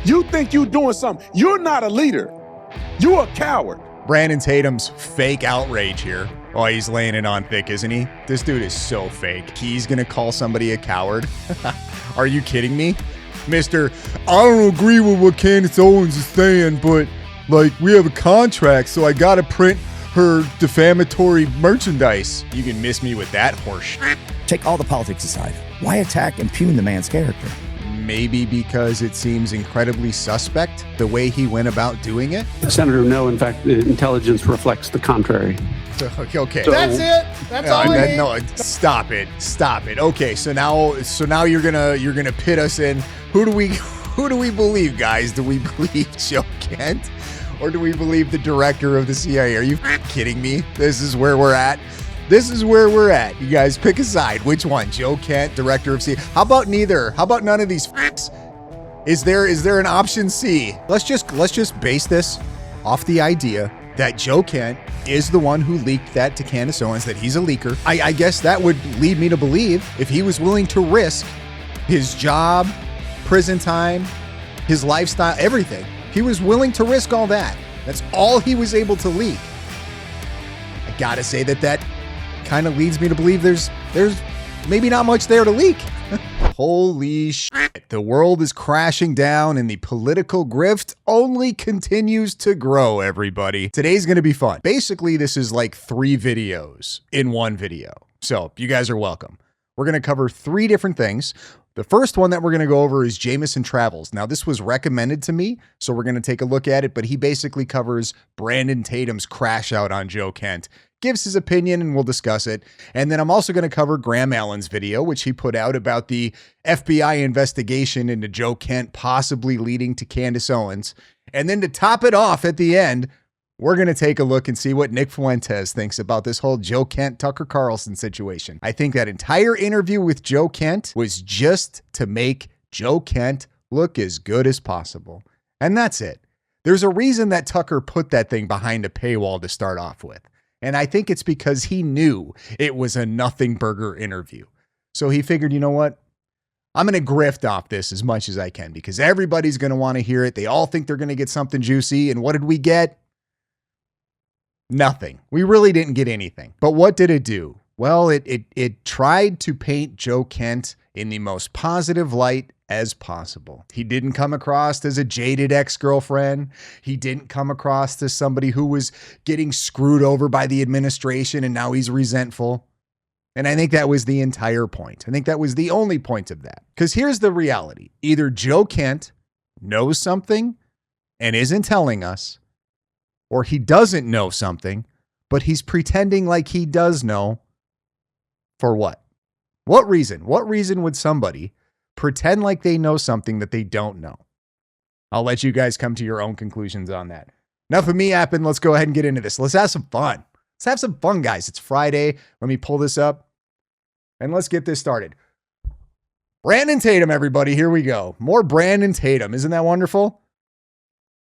You think you doing something. You're not a leader. You're a coward. Brandon Tatum's fake outrage here. Oh, he's laying it on thick, isn't he? This dude is so fake. He's going to call somebody a coward? Are you kidding me? Mr. I don't agree with what Candace Owens is saying, but, like, we have a contract, so I got to print her defamatory merchandise. You can miss me with that horse. Take all the politics aside. Why attack and impugn the man's character? Maybe because it seems incredibly suspect the way he went about doing it. Senator, no, in fact, the intelligence reflects the contrary. Okay. That's it. That's all I need. No, stop it. Okay, so now you're gonna pit us in. Who do we believe, guys? Do we believe Joe Kent, or do we believe the director of the CIA? Are you kidding me? This is where we're at. You guys pick a side. Which one? Joe Kent, director of CIA? How about neither? How about none of these f***s? Is there an option C? Let's just base this off the idea that Joe Kent is the one who leaked that to Candace Owens, that he's a leaker. I guess that would lead me to believe if he was willing to risk his job, prison time, his lifestyle, everything. He was willing to risk all that. That's all he was able to leak. I gotta say that kind of leads me to believe there's maybe not much there to leak. Holy shit. The world is crashing down and the political grift only continues to grow, everybody. Today's going to be fun. Basically, this is like 3 videos in one video. So you guys are welcome. We're going to cover 3 different things. The first one that we're going to go over is JamesonsTravels. Now, this was recommended to me, so we're going to take a look at it, but he basically covers Brandon Tatum's crash out on Joe Kent, gives his opinion, and we'll discuss it. And then I'm also going to cover Graham Allen's video, which he put out about the FBI investigation into Joe Kent possibly leading to Candace Owens. And then to top it off at the end, we're going to take a look and see what Nick Fuentes thinks about this whole Joe Kent, Tucker Carlson situation. I think that entire interview with Joe Kent was just to make Joe Kent look as good as possible. And that's it. There's a reason that Tucker put that thing behind a paywall to start off with. And I think it's because he knew it was a nothing burger interview. So he figured, you know what? I'm going to grift off this as much as I can because everybody's going to want to hear it. They all think they're going to get something juicy. And what did we get? Nothing. We really didn't get anything. But what did it do? Well, it tried to paint Joe Kent in the most positive light as possible. He didn't come across as a jaded ex-girlfriend. He didn't come across as somebody who was getting screwed over by the administration and now he's resentful. And I think that was the entire point. I think that was the only point of that. Because here's the reality. Either Joe Kent knows something and isn't telling us, or he doesn't know something, but he's pretending like he does know. For what? What reason? What reason would somebody pretend like they know something that they don't know? I'll let you guys come to your own conclusions on that. Enough of me yapping. Let's go ahead and get into this. Let's have some fun. Let's have some fun, guys. It's Friday. Let me pull this up and let's get this started. Brandon Tatum, everybody. Here we go. More Brandon Tatum. Isn't that wonderful?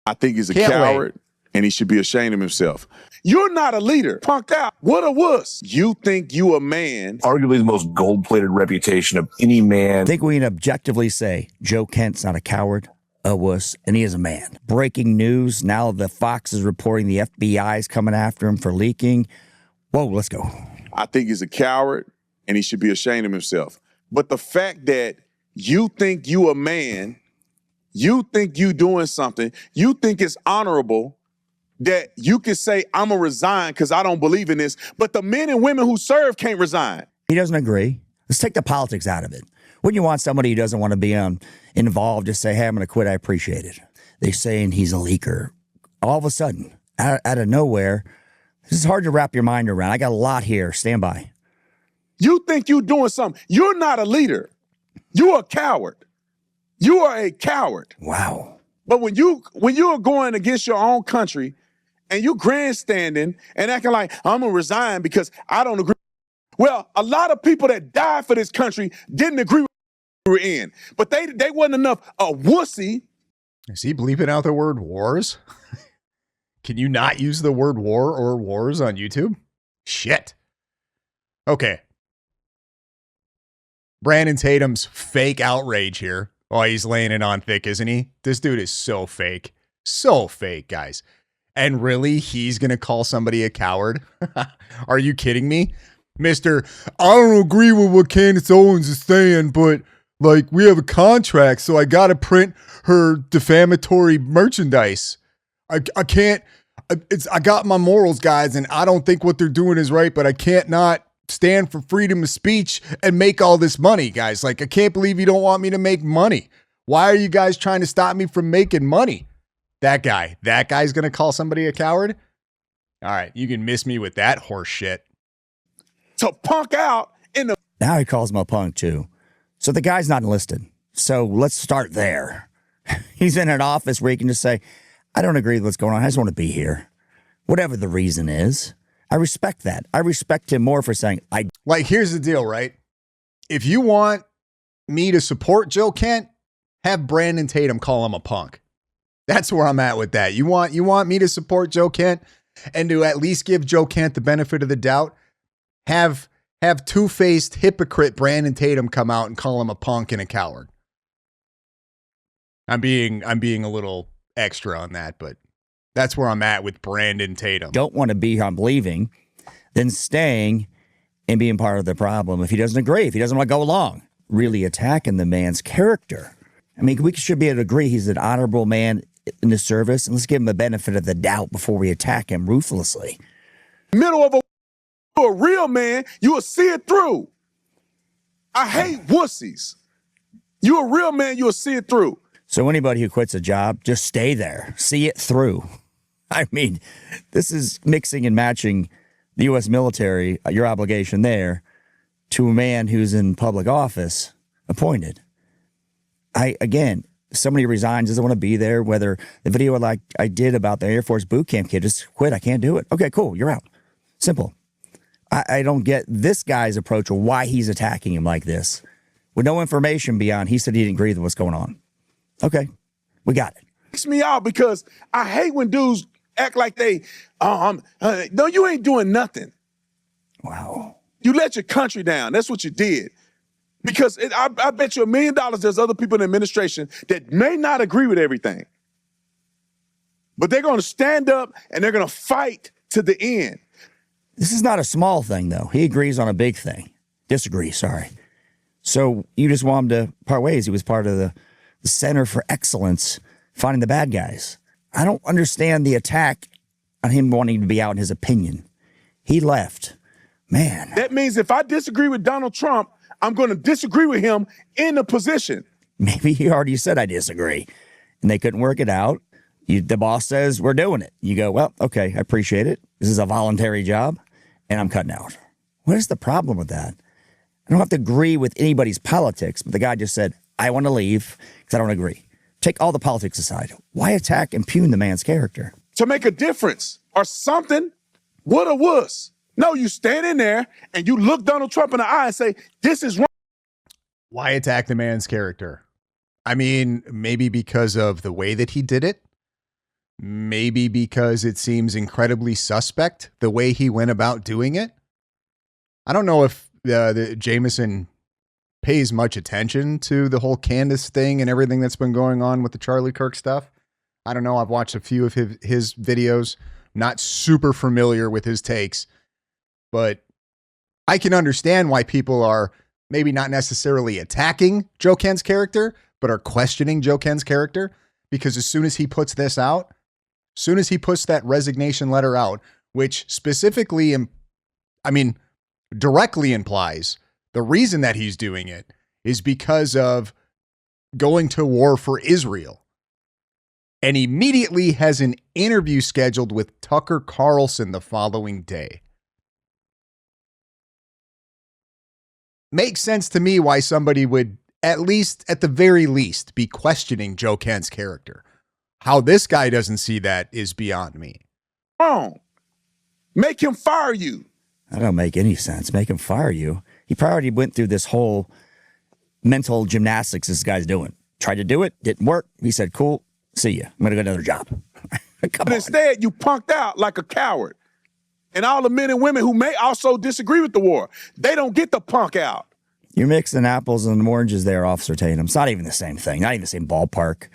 I think he's a coward. And he should be ashamed of himself. You're not a leader. Punked out. What a wuss. You think you a man. Arguably the most gold-plated reputation of any man. I think we can objectively say Joe Kent's not a coward, a wuss, and he is a man. Breaking news. Now the Fox is reporting the FBI is coming after him for leaking. Whoa, let's go. I think he's a coward and he should be ashamed of himself. But the fact that you think you a man, you think you doing something, you think it's honorable that you can say, I'm going to resign because I don't believe in this, but the men and women who serve can't resign. He doesn't agree. Let's take the politics out of it. Wouldn't you want somebody who doesn't want to be involved to say, hey, I'm going to quit, I appreciate it. They're saying he's a leaker. All of a sudden, out of nowhere, this is hard to wrap your mind around. I got a lot here. Stand by. You think you doing something. You're not a leader. You're a coward. You are a coward. Wow. But when you are going against your own country, and you grandstanding and acting like I'm going to resign because I don't agree. Well, a lot of people that died for this country didn't agree with what we were in. But they wasn't enough a wussy. Is he bleeping out the word wars? Can you not use the word war or wars on YouTube? Shit. Okay. Brandon Tatum's fake outrage here. Oh, he's laying it on thick, isn't he? This dude is so fake. So fake, guys. And really, he's going to call somebody a coward? Are you kidding me? Mister, I don't agree with what Candace Owens is saying, but like we have a contract, so I got to print her defamatory merchandise. I can't, I got my morals, guys, and I don't think what they're doing is right, but I can't not stand for freedom of speech and make all this money, guys. Like, I can't believe you don't want me to make money. Why are you guys trying to stop me from making money? That guy's going to call somebody a coward? All right, you can miss me with that horse shit. To punk out in the... Now he calls him a punk, too. So the guy's not enlisted. So let's start there. He's in an office where he can just say, I don't agree with what's going on. I just want to be here. Whatever the reason is. I respect that. I respect him more for saying, Like, here's the deal, right? If you want me to support Joe Kent, have Brandon Tatum call him a punk. That's where I'm at with that. You want me to support Joe Kent and to at least give Joe Kent the benefit of the doubt? Have two-faced hypocrite Brandon Tatum come out and call him a punk and a coward. I'm being a little extra on that, but that's where I'm at with Brandon Tatum. don't want to be here, I'm leaving, then staying and being part of the problem. If he doesn't agree, if he doesn't want to go along, really attacking the man's character. I mean, we should be able to agree he's an honorable man in the service, and let's give him the benefit of the doubt before we attack him ruthlessly. middle of a real man, you will see it through. I hate wussies. You a real man, you will see it through. So anybody who quits a job, just stay there. See it through. I mean, this is mixing and matching the U.S. military, your obligation there, to a man who's in public office, appointed. Again, somebody resigns, doesn't want to be there, whether the video like I did about the Air Force boot camp kid, just quit, I can't do it. Okay, cool, you're out. Simple. I don't get this guy's approach or why he's attacking him like this. With no information beyond, he said he didn't agree with what's going on. Okay, we got it. Freaks me out because I hate when dudes act like they, no, you ain't doing nothing. Wow. You let your country down. That's what you did. Because I bet you $1 million there's other people in the administration that may not agree with everything. But they're going to stand up and they're going to fight to the end. This is not a small thing, though. He agrees on a big thing. Disagrees, sorry. So you just want him to part ways. He was part of the Center for Excellence, finding the bad guys. I don't understand the attack on him wanting to be out in his opinion. He left. Man. That means if I disagree with Donald Trump, I'm going to disagree with him in the position. Maybe he already said I disagree, and they couldn't work it out. The boss says, we're doing it. You go, well, okay, I appreciate it. This is a voluntary job, and I'm cutting out. What is the problem with that? I don't have to agree with anybody's politics, but the guy just said, I want to leave because I don't agree. Take all the politics aside. Why attack and impugn the man's character? To make a difference or something. What a wuss. No, you stand in there and you look Donald Trump in the eye and say, this is wrong. Why attack the man's character? I mean, maybe because of the way that he did it. Maybe because it seems incredibly suspect the way he went about doing it. I don't know if the Jameson pays much attention to the whole Candace thing and everything that's been going on with the Charlie Kirk stuff. I don't know. I've watched a few of his videos. Not super familiar with his takes, but I can understand why people are maybe not necessarily attacking Joe Kent's character, but are questioning Joe Kent's character, because as soon as he puts this out, as soon as he puts that resignation letter out, which specifically, directly implies the reason that he's doing it is because of going to war for Israel, and immediately has an interview scheduled with Tucker Carlson the following day. Makes sense to me why somebody would, at the very least, be questioning Joe Kent's character. How this guy doesn't see that is beyond me. Wrong. Make him fire you. That don't make any sense. Make him fire you. He probably went through this whole mental gymnastics this guy's doing. Tried to do it, didn't work. He said, cool, see ya. I'm going to go to another job. But instead, you punked out like a coward. And all the men and women who may also disagree with the war, they don't get the punk out. You're mixing apples and oranges there, Officer Tatum. It's not even the same thing, not even the same ballpark.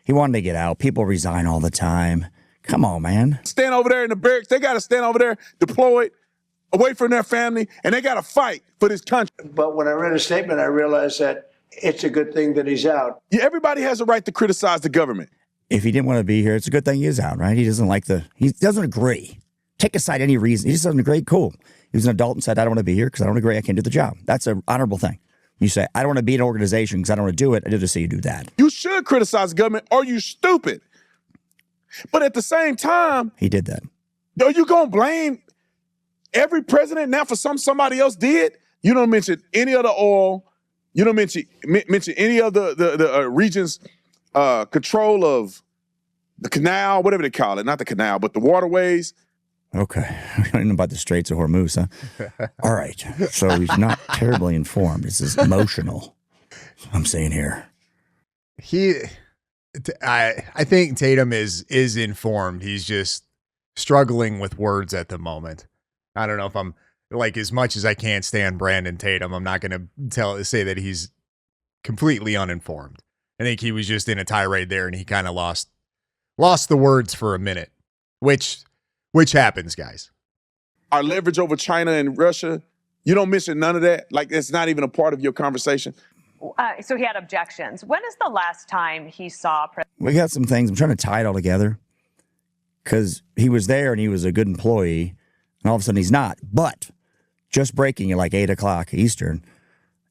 He wanted to get out. People resign all the time. Come on, man. Stand over there in the barracks. They got to stand over there, deployed, away from their family, and they got to fight for this country. But when I read his statement, I realized that it's a good thing that he's out. Yeah, everybody has a right to criticize the government. If he didn't want to be here, it's a good thing he is out, right? He doesn't agree. Take aside any reason. He just doesn't agree. Cool. He was an adult and said, I don't want to be here because I don't agree. I can't do the job. That's an honorable thing. You say, I don't want to be in an organization because I don't want to do it. I just say you do that. You should criticize the government or you stupid. But at the same time, He did that. are you going to blame every president now for somebody else did? You don't mention any of the oil. You don't mention any of the region's control of the canal, whatever they call it. Not the canal, but the waterways. Okay. We don't know about the Straits of Hormuz, huh? All right. So he's not terribly informed. This is emotional. I'm saying here. I think Tatum is informed. He's just struggling with words at the moment. I don't know if I'm like, as much as I can't stand Brandon Tatum, I'm not going to say that he's completely uninformed. I think he was just in a tirade there and he kind of lost the words for a minute, which happens, guys. Our leverage over China and Russia, you don't mention none of that. Like, it's not even a part of your conversation. So he had objections. When is the last time he saw We got some things. I'm trying to tie it all together because he was there and he was a good employee, and all of a sudden he's not. But just breaking at like 8 o'clock Eastern,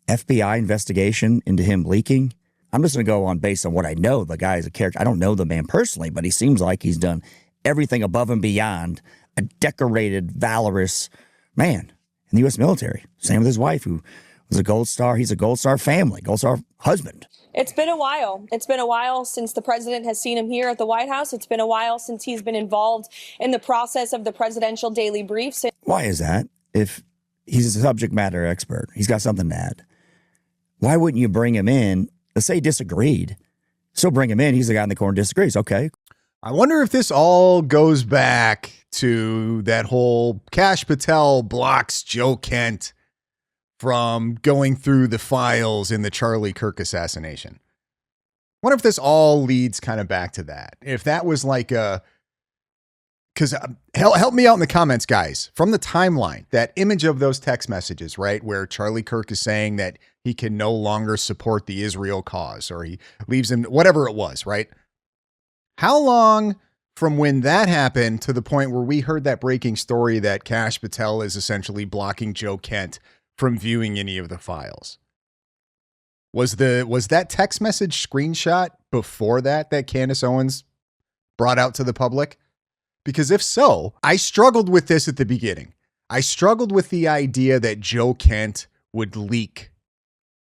FBI investigation into him leaking. I'm just going to go on based on what I know. The guy is a character. I don't know the man personally, but he seems like he's done everything above and beyond a decorated, valorous man in the U.S. military. Same with his wife, who was a Gold Star. He's a Gold Star family, Gold Star husband. It's been a while. It's been a while since the president has seen him here at the White House. It's been a while since he's been involved in the process of the presidential daily briefs. Why is that? If he's a subject matter expert, he's got something to add. Why wouldn't you bring him in? Let's say he disagreed. Still bring him in. He's the guy in the corner disagrees. Okay. I wonder if this all goes back to that whole Kash Patel blocks Joe Kent from going through the files in the Charlie Kirk assassination. Wonder if this all leads kind of back to that. If that was like because help me out in the comments, guys, from the timeline, that image of those text messages, right, where Charlie Kirk is saying that he can no longer support the Israel cause, or he leaves him, whatever it was, right? How long from when that happened to the point where we heard that breaking story that Kash Patel is essentially blocking Joe Kent from viewing any of the files? Was that text message screenshot before that Candace Owens brought out to the public? Because if so, I struggled with this at the beginning. I struggled with the idea that Joe Kent would leak.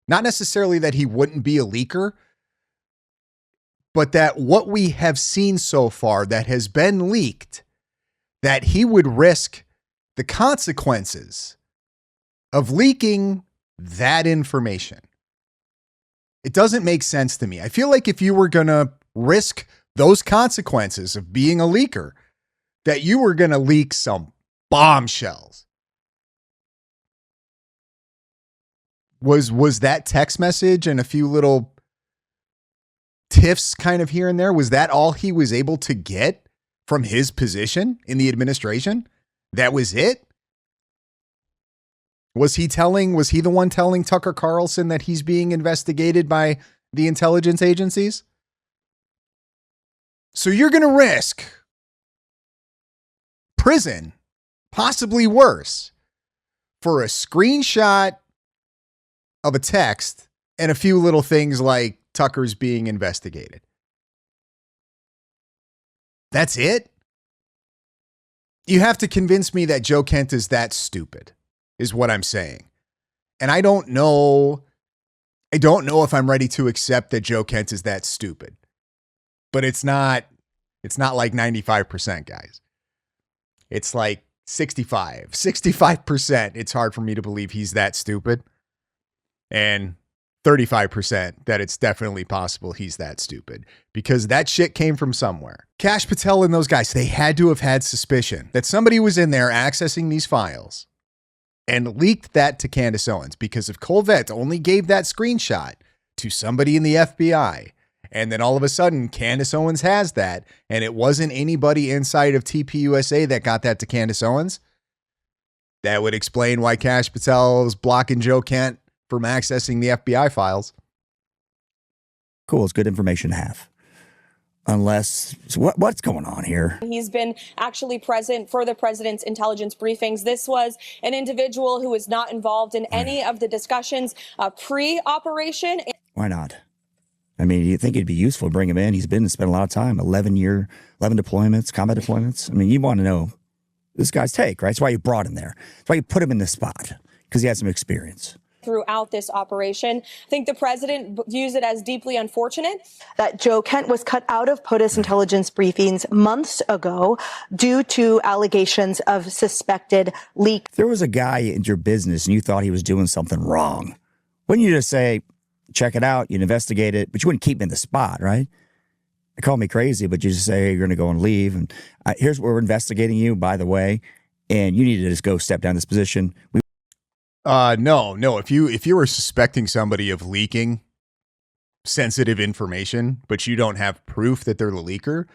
Not necessarily that he wouldn't be a leaker, but that what we have seen so far that has been leaked, that he would risk the consequences of leaking that information. It doesn't make sense to me. I feel like if you were going to risk those consequences of being a leaker, that you were going to leak some bombshells. Was that text message and a few little tiffs kind of here and there, was that all he was able to get from his position in the administration? That was it? Was he the one telling Tucker Carlson that he's being investigated by the intelligence agencies? So you're going to risk prison, possibly worse, for a screenshot of a text and a few little things like Tucker's being investigated. That's it? You have to convince me that Joe Kent is that stupid, is what I'm saying. And I don't know if I'm ready to accept that Joe Kent is that stupid. But it's not like 95%, guys. It's like 65%. It's hard for me to believe he's that stupid. And 35% that it's definitely possible he's that stupid, because that shit came from somewhere. Kash Patel and those guys, they had to have had suspicion that somebody was in there accessing these files and leaked that to Candace Owens, because if Colvette only gave that screenshot to somebody in the FBI, and then all of a sudden Candace Owens has that, and it wasn't anybody inside of TPUSA that got that to Candace Owens, that would explain why Kash Patel is blocking Joe Kent from accessing the FBI files. Cool. It's good information to have. Unless, what's going on here? He's been actually present for the president's intelligence briefings. This was an individual who was not involved in any of the discussions pre-operation. Why not? I mean, you think it'd be useful to bring him in. He's spent a lot of time, 11 deployments, combat deployments. I mean, you want to know this guy's take, right? That's why you brought him there. That's why you put him in this spot, because he had some experience. Throughout this operation, I think the president views it as deeply unfortunate that Joe Kent was cut out of POTUS intelligence briefings months ago due to allegations of suspected leak. If there was a guy in your business and you thought he was doing something wrong, wouldn't you just say, check it out, you'd investigate it, but you wouldn't keep him in the spot, right? They call me crazy, but you just say, hey, you're going to go and leave. And here's where we're investigating you, by the way, and you need to just go step down this position. No. If you were suspecting somebody of leaking sensitive information, but you don't have proof that they're the leaker,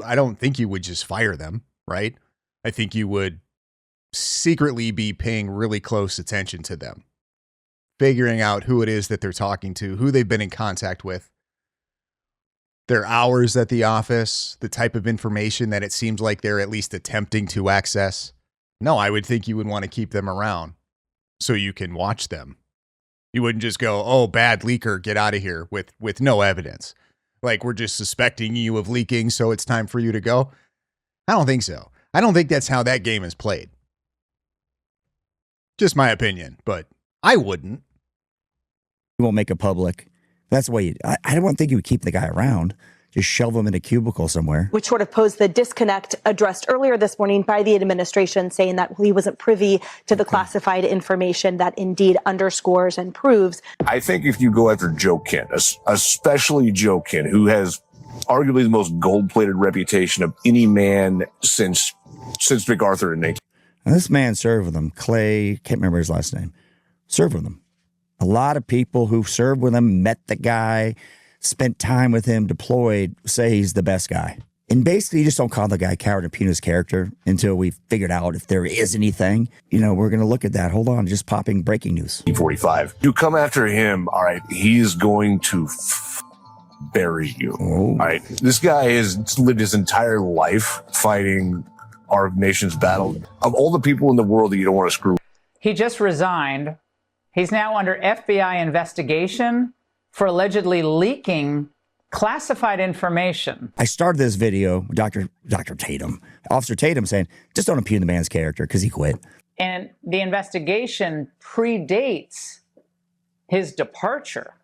I don't think you would just fire them, right? I think you would secretly be paying really close attention to them, figuring out who it is that they're talking to, who they've been in contact with, their hours at the office, the type of information that it seems like they're at least attempting to access. No, I would think you would want to keep them around so you can watch them. You wouldn't just go, oh, bad leaker, get out of here with no evidence. Like, we're just suspecting you of leaking, so it's time for you to go. I don't think so. I don't think that's how that game is played. Just my opinion, but I wouldn't. You won't make it public. That's the way I don't think you would keep the guy around. Just shove him in a cubicle somewhere. Which sort of posed the disconnect addressed earlier this morning by the administration, saying that he wasn't privy to the classified information that indeed underscores and proves. I think if you go after Joe Kent, especially Joe Kent, who has arguably the most gold-plated reputation of any man since MacArthur and Nick. And this man served with him. Clay, can't remember his last name. Served with him. A lot of people who served with him, met the guy, spent time with him, deployed, say he's the best guy. And basically, you just don't call the guy coward and impugn his character until we've figured out if there is anything. You know, we're going to look at that. Hold on, just popping breaking news. 45. You come after him, all right, he's going to bury you. Oh. All right, this guy has lived his entire life fighting our nation's battle. Of all the people in the world that you don't want to screw. He just resigned. He's now under FBI investigation for allegedly leaking classified information. I started this video with Dr. Tatum, Officer Tatum, saying, just don't impugn the man's character because he quit. And the investigation predates his departure.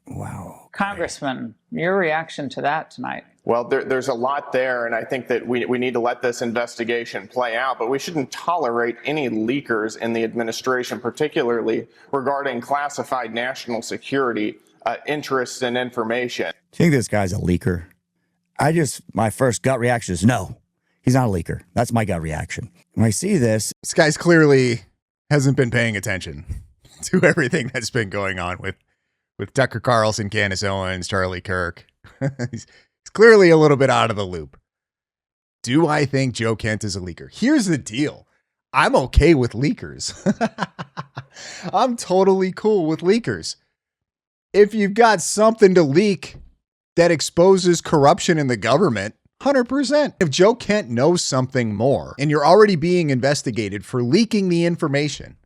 Wow. Congressman, your reaction to that tonight? Well, there's a lot there, and I think that we need to let this investigation play out, but we shouldn't tolerate any leakers in the administration, particularly regarding classified national security interests and information. Do you think this guy's a leaker? My first gut reaction is no, he's not a leaker. That's my gut reaction. When I see this guy's clearly hasn't been paying attention to everything that's been going on with Tucker Carlson, Candace Owens, Charlie Kirk. He's clearly a little bit out of the loop. Do I think Joe Kent is a leaker? Here's the deal. I'm okay with leakers. I'm totally cool with leakers. If you've got something to leak that exposes corruption in the government, 100%. If Joe Kent knows something more and you're already being investigated for leaking the information,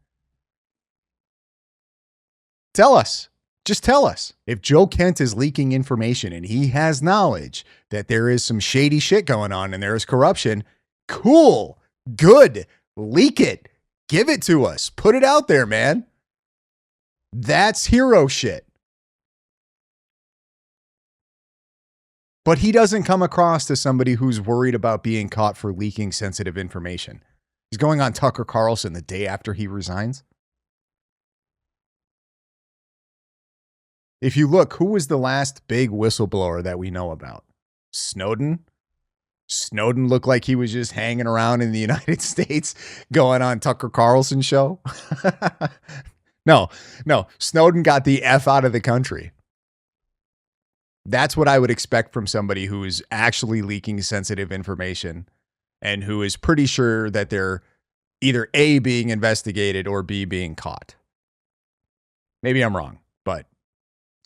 tell us. Just tell us. If Joe Kent is leaking information and he has knowledge that there is some shady shit going on and there is corruption, cool, good, leak it, give it to us, put it out there, man. That's hero shit. But he doesn't come across as somebody who's worried about being caught for leaking sensitive information. He's going on Tucker Carlson the day after he resigns. If you look, who was the last big whistleblower that we know about? Snowden? Snowden looked like he was just hanging around in the United States going on Tucker Carlson show. No. Snowden got the F out of the country. That's what I would expect from somebody who is actually leaking sensitive information and who is pretty sure that they're either A, being investigated or B, being caught. Maybe I'm wrong, but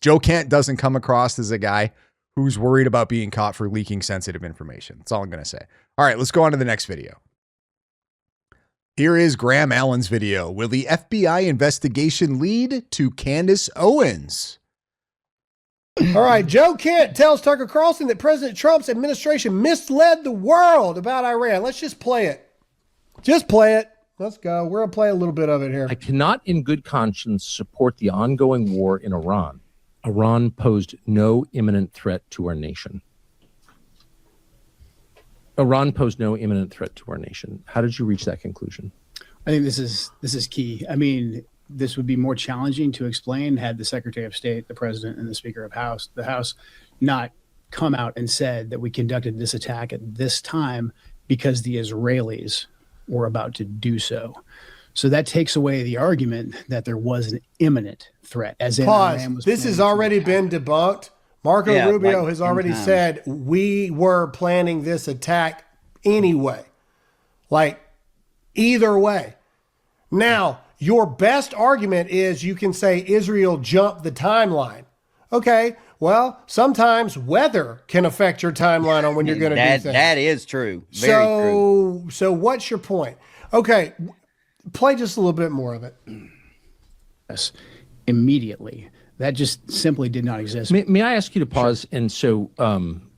Joe Kent doesn't come across as a guy who's worried about being caught for leaking sensitive information. That's all I'm going to say. All right, let's go on to the next video. Here is Graham Allen's video. Will the FBI investigation lead to CANDACE Owens? All right, Joe Kent tells Tucker Carlson that President Trump's administration misled the world about Iran. Let's just play it. Just play it. Let's go. We're going to play a little bit of it here. I cannot in good conscience support the ongoing war in Iran. Iran posed no imminent threat to our nation. Iran posed no imminent threat to our nation. How did you reach that conclusion? I think this is key. I mean, this would be more challenging to explain had the Secretary of State, the President, and the Speaker of the House not come out and said that we conducted this attack at this time because the Israelis were about to do so. So that takes away the argument that there was an imminent threat. As in, Pause. This has already been debunked. Marco Rubio has already said we were planning this attack anyway. Like, either way. Now, your best argument is you can say Israel jumped the timeline. Okay, well, sometimes weather can affect your timeline on when you're going to do things. That is true. Very true. So what's your point? Okay, play just a little bit more of it. Yes, immediately. That just simply did not exist. May I ask you to pause? And so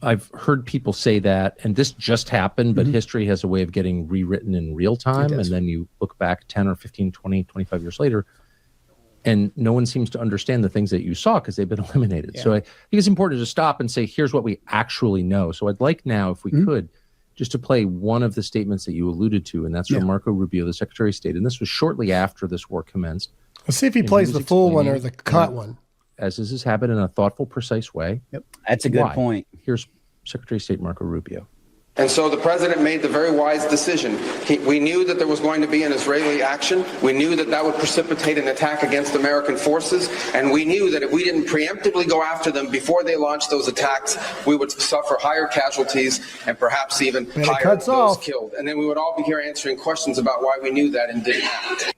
I've heard people say that, and this just happened, but history has a way of getting rewritten in real time. And then you look back 10 or 15, 20, 25 years later, and no one seems to understand the things that you saw because they've been eliminated. So I think it's important to stop and say, here's what we actually know. So I'd like now, if we could, just to play one of the statements that you alluded to, and that's from Marco Rubio, the Secretary of State. And this was shortly after this war commenced. Let's see if he plays the full one or the cut one. As is his habit, in a thoughtful, precise way. Yep. That's a good point. Here's Secretary of State Marco Rubio. And so the president made the very wise decision. We knew that there was going to be an Israeli action. We knew that that would precipitate an attack against American forces. And we knew that if we didn't preemptively go after them before they launched those attacks, we would suffer higher casualties and perhaps even higher those killed. And then we would all be here answering questions about why we knew that and didn't act.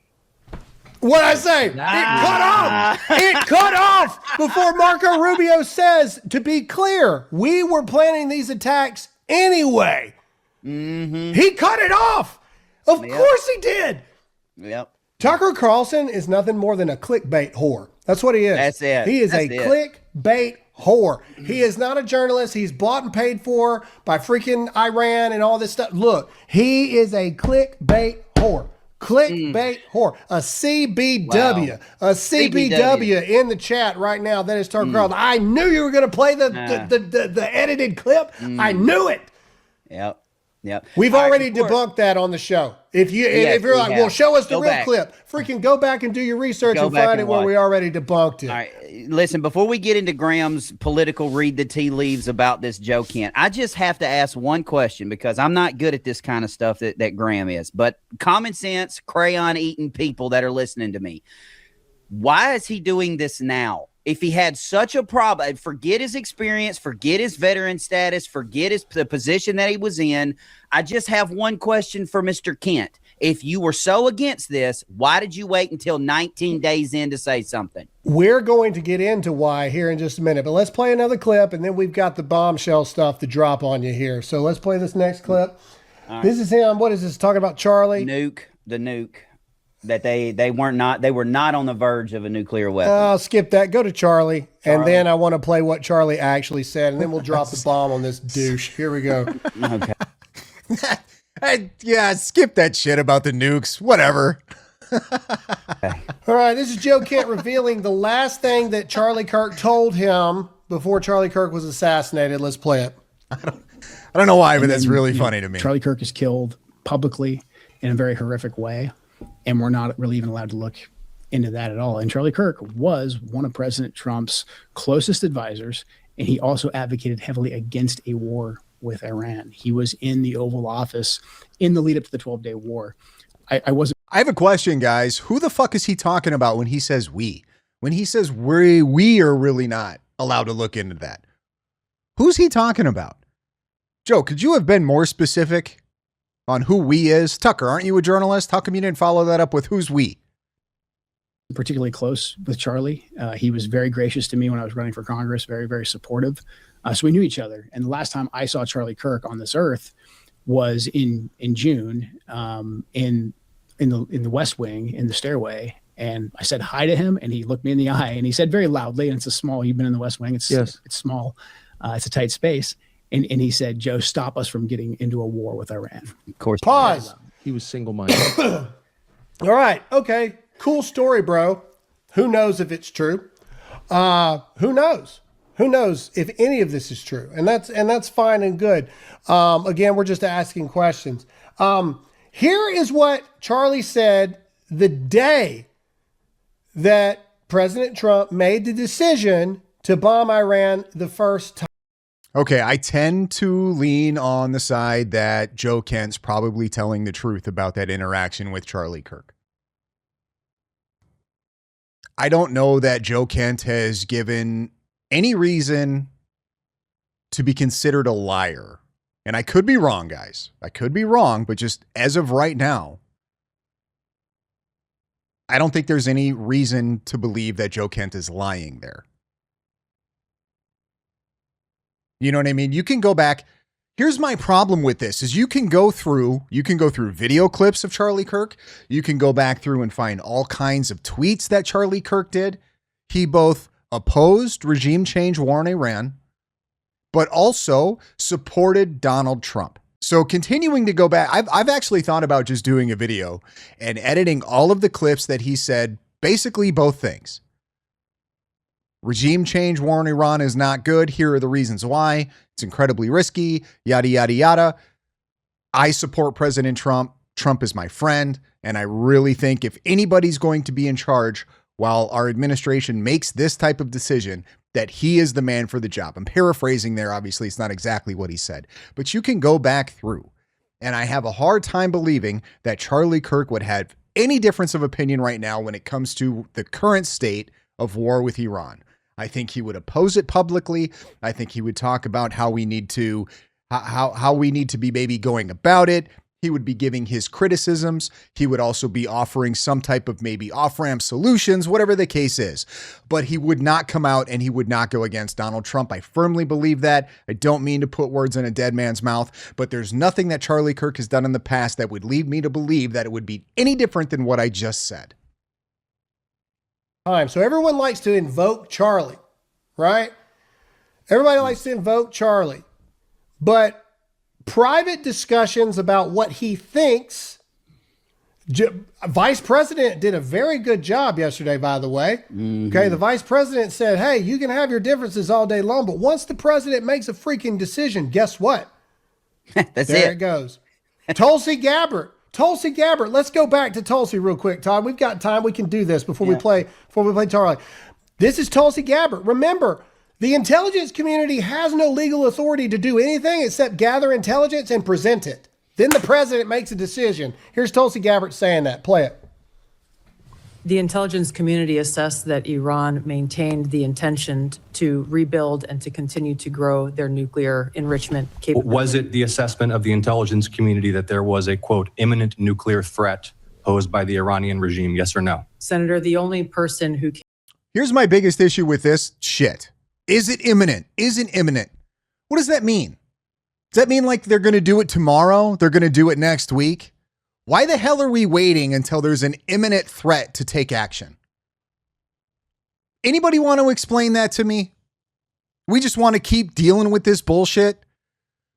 What'd I say? It cut off. It cut off before Marco Rubio says, to be clear, we were planning these attacks anyway. He cut it off. Of course he did. Yep. Tucker Carlson is nothing more than a clickbait whore. That's what he is. That's it. He is a clickbait whore. He is not a journalist. He's bought and paid for by freaking Iran and all this stuff. Look, he is a clickbait whore. Clickbait whore. A CBW. Wow. A CBW in the chat right now. That is Tucker Carlson. I knew you were going to play the edited clip. I knew it. Yep. Yep. We've already debunked that on the show. If you're like, well, show us the real clip. Freaking go back and do your research and find it where we already debunked it. All right. Listen, before we get into Graham's political read the tea leaves about this Joe Kent, I just have to ask one question because I'm not good at this kind of stuff that Graham is. But common sense, crayon-eating people that are listening to me, why is he doing this now? If he had such a problem, forget his experience, forget his veteran status, forget the position that he was in. I just have one question for Mr. Kent. If you were so against this, why did you wait until 19 days in to say something? We're going to get into why here in just a minute, but let's play another clip, and then we've got the bombshell stuff to drop on you here. So let's play this next clip. Right. This is him. What is this? Talking about Charlie? The nuke. That they were not on the verge of a nuclear weapon. I'll skip that. Go to Charlie, and then I want to play what Charlie actually said, and then we'll drop the bomb on this douche. Here we go. Okay. Skip that shit about the nukes. Whatever. All right, this is Joe Kent revealing the last thing that Charlie Kirk told him before Charlie Kirk was assassinated. Let's play it. I don't know why, but that's really funny to me. Charlie Kirk is killed publicly in a very horrific way. And we're not really even allowed to look into that at all. And Charlie Kirk was one of President Trump's closest advisors, and he also advocated heavily against a war with Iran. He was in the Oval Office in the lead up to the 12-day war. I have a question, guys. Who the fuck is he talking about when he says we? When he says we are really not allowed to look into that? Who's he talking about? Joe, could you have been more specific on who we is? Tucker, aren't you a journalist? How come you didn't follow that up with who's we? Particularly close with Charlie. He was very gracious to me when I was running for Congress, very, very supportive. So we knew each other. And the last time I saw Charlie Kirk on this earth was in June in the West Wing, in the stairway. And I said hi to him, and he looked me in the eye, and he said very loudly, and it's a small, you've been in the West Wing, it's small, it's a tight space. And he said, Joe, stop us from getting into a war with Iran. Of course. Pause. He was single-minded. All right. Okay. Cool story, bro. Who knows if it's true? Who knows? Who knows if any of this is true? And that's fine and good. Again, we're just asking questions. Here is what Charlie said the day that President Trump made the decision to bomb Iran the first time. Okay, I tend to lean on the side that Joe Kent's probably telling the truth about that interaction with Charlie Kirk. I don't know that Joe Kent has given any reason to be considered a liar. And I could be wrong, guys. I could be wrong, but just as of right now, I don't think there's any reason to believe that Joe Kent is lying there. You know what I mean? You can go back. Here's my problem with this is you can go through video clips of Charlie Kirk. You can go back through and find all kinds of tweets that Charlie Kirk did. He both opposed regime change war in Iran, but also supported Donald Trump. So continuing to go back, I've actually thought about just doing a video and editing all of the clips that he said, basically both things. Regime change war in Iran is not good. Here are the reasons why. It's incredibly risky, yada, yada, yada. I support President Trump. Trump is my friend. And I really think if anybody's going to be in charge while our administration makes this type of decision, that he is the man for the job. I'm paraphrasing there. Obviously, it's not exactly what he said. But you can go back through. And I have a hard time believing that Charlie Kirk would have any difference of opinion right now when it comes to the current state of war with Iran. I think he would oppose it publicly. I think he would talk about how we need to be maybe going about it. He would be giving his criticisms. He would also be offering some type of maybe off-ramp solutions, whatever the case is. But he would not come out and he would not go against Donald Trump. I firmly believe that. I don't mean to put words in a dead man's mouth, but there's nothing that Charlie Kirk has done in the past that would lead me to believe that it would be any different than what I just said. So everyone likes to invoke Charlie, right? Everybody likes to invoke Charlie. But private discussions about what he thinks, Vice President did a very good job yesterday, by the way. Mm-hmm. Okay, the Vice President said, hey, you can have your differences all day long, but once the president makes a freaking decision, guess what? There it goes. Tulsi Gabbard. Let's go back to Tulsi real quick, Todd. We've got time. We can do this before we play Charlie. This is Tulsi Gabbard. Remember, the intelligence community has no legal authority to do anything except gather intelligence and present it. Then the president makes a decision. Here's Tulsi Gabbard saying that. Play it. The intelligence community assessed that Iran maintained the intention to rebuild and to continue to grow their nuclear enrichment capability. Was it the assessment of the intelligence community that there was a, quote, imminent nuclear threat posed by the Iranian regime, yes or no? Senator, the only person who... Here's my biggest issue with this shit. Is it imminent? Isn't imminent? What does that mean? Does that mean like they're going to do it tomorrow? They're going to do it next week? Why the hell are we waiting until there's an imminent threat to take action? Anybody want to explain that to me? We just want to keep dealing with this bullshit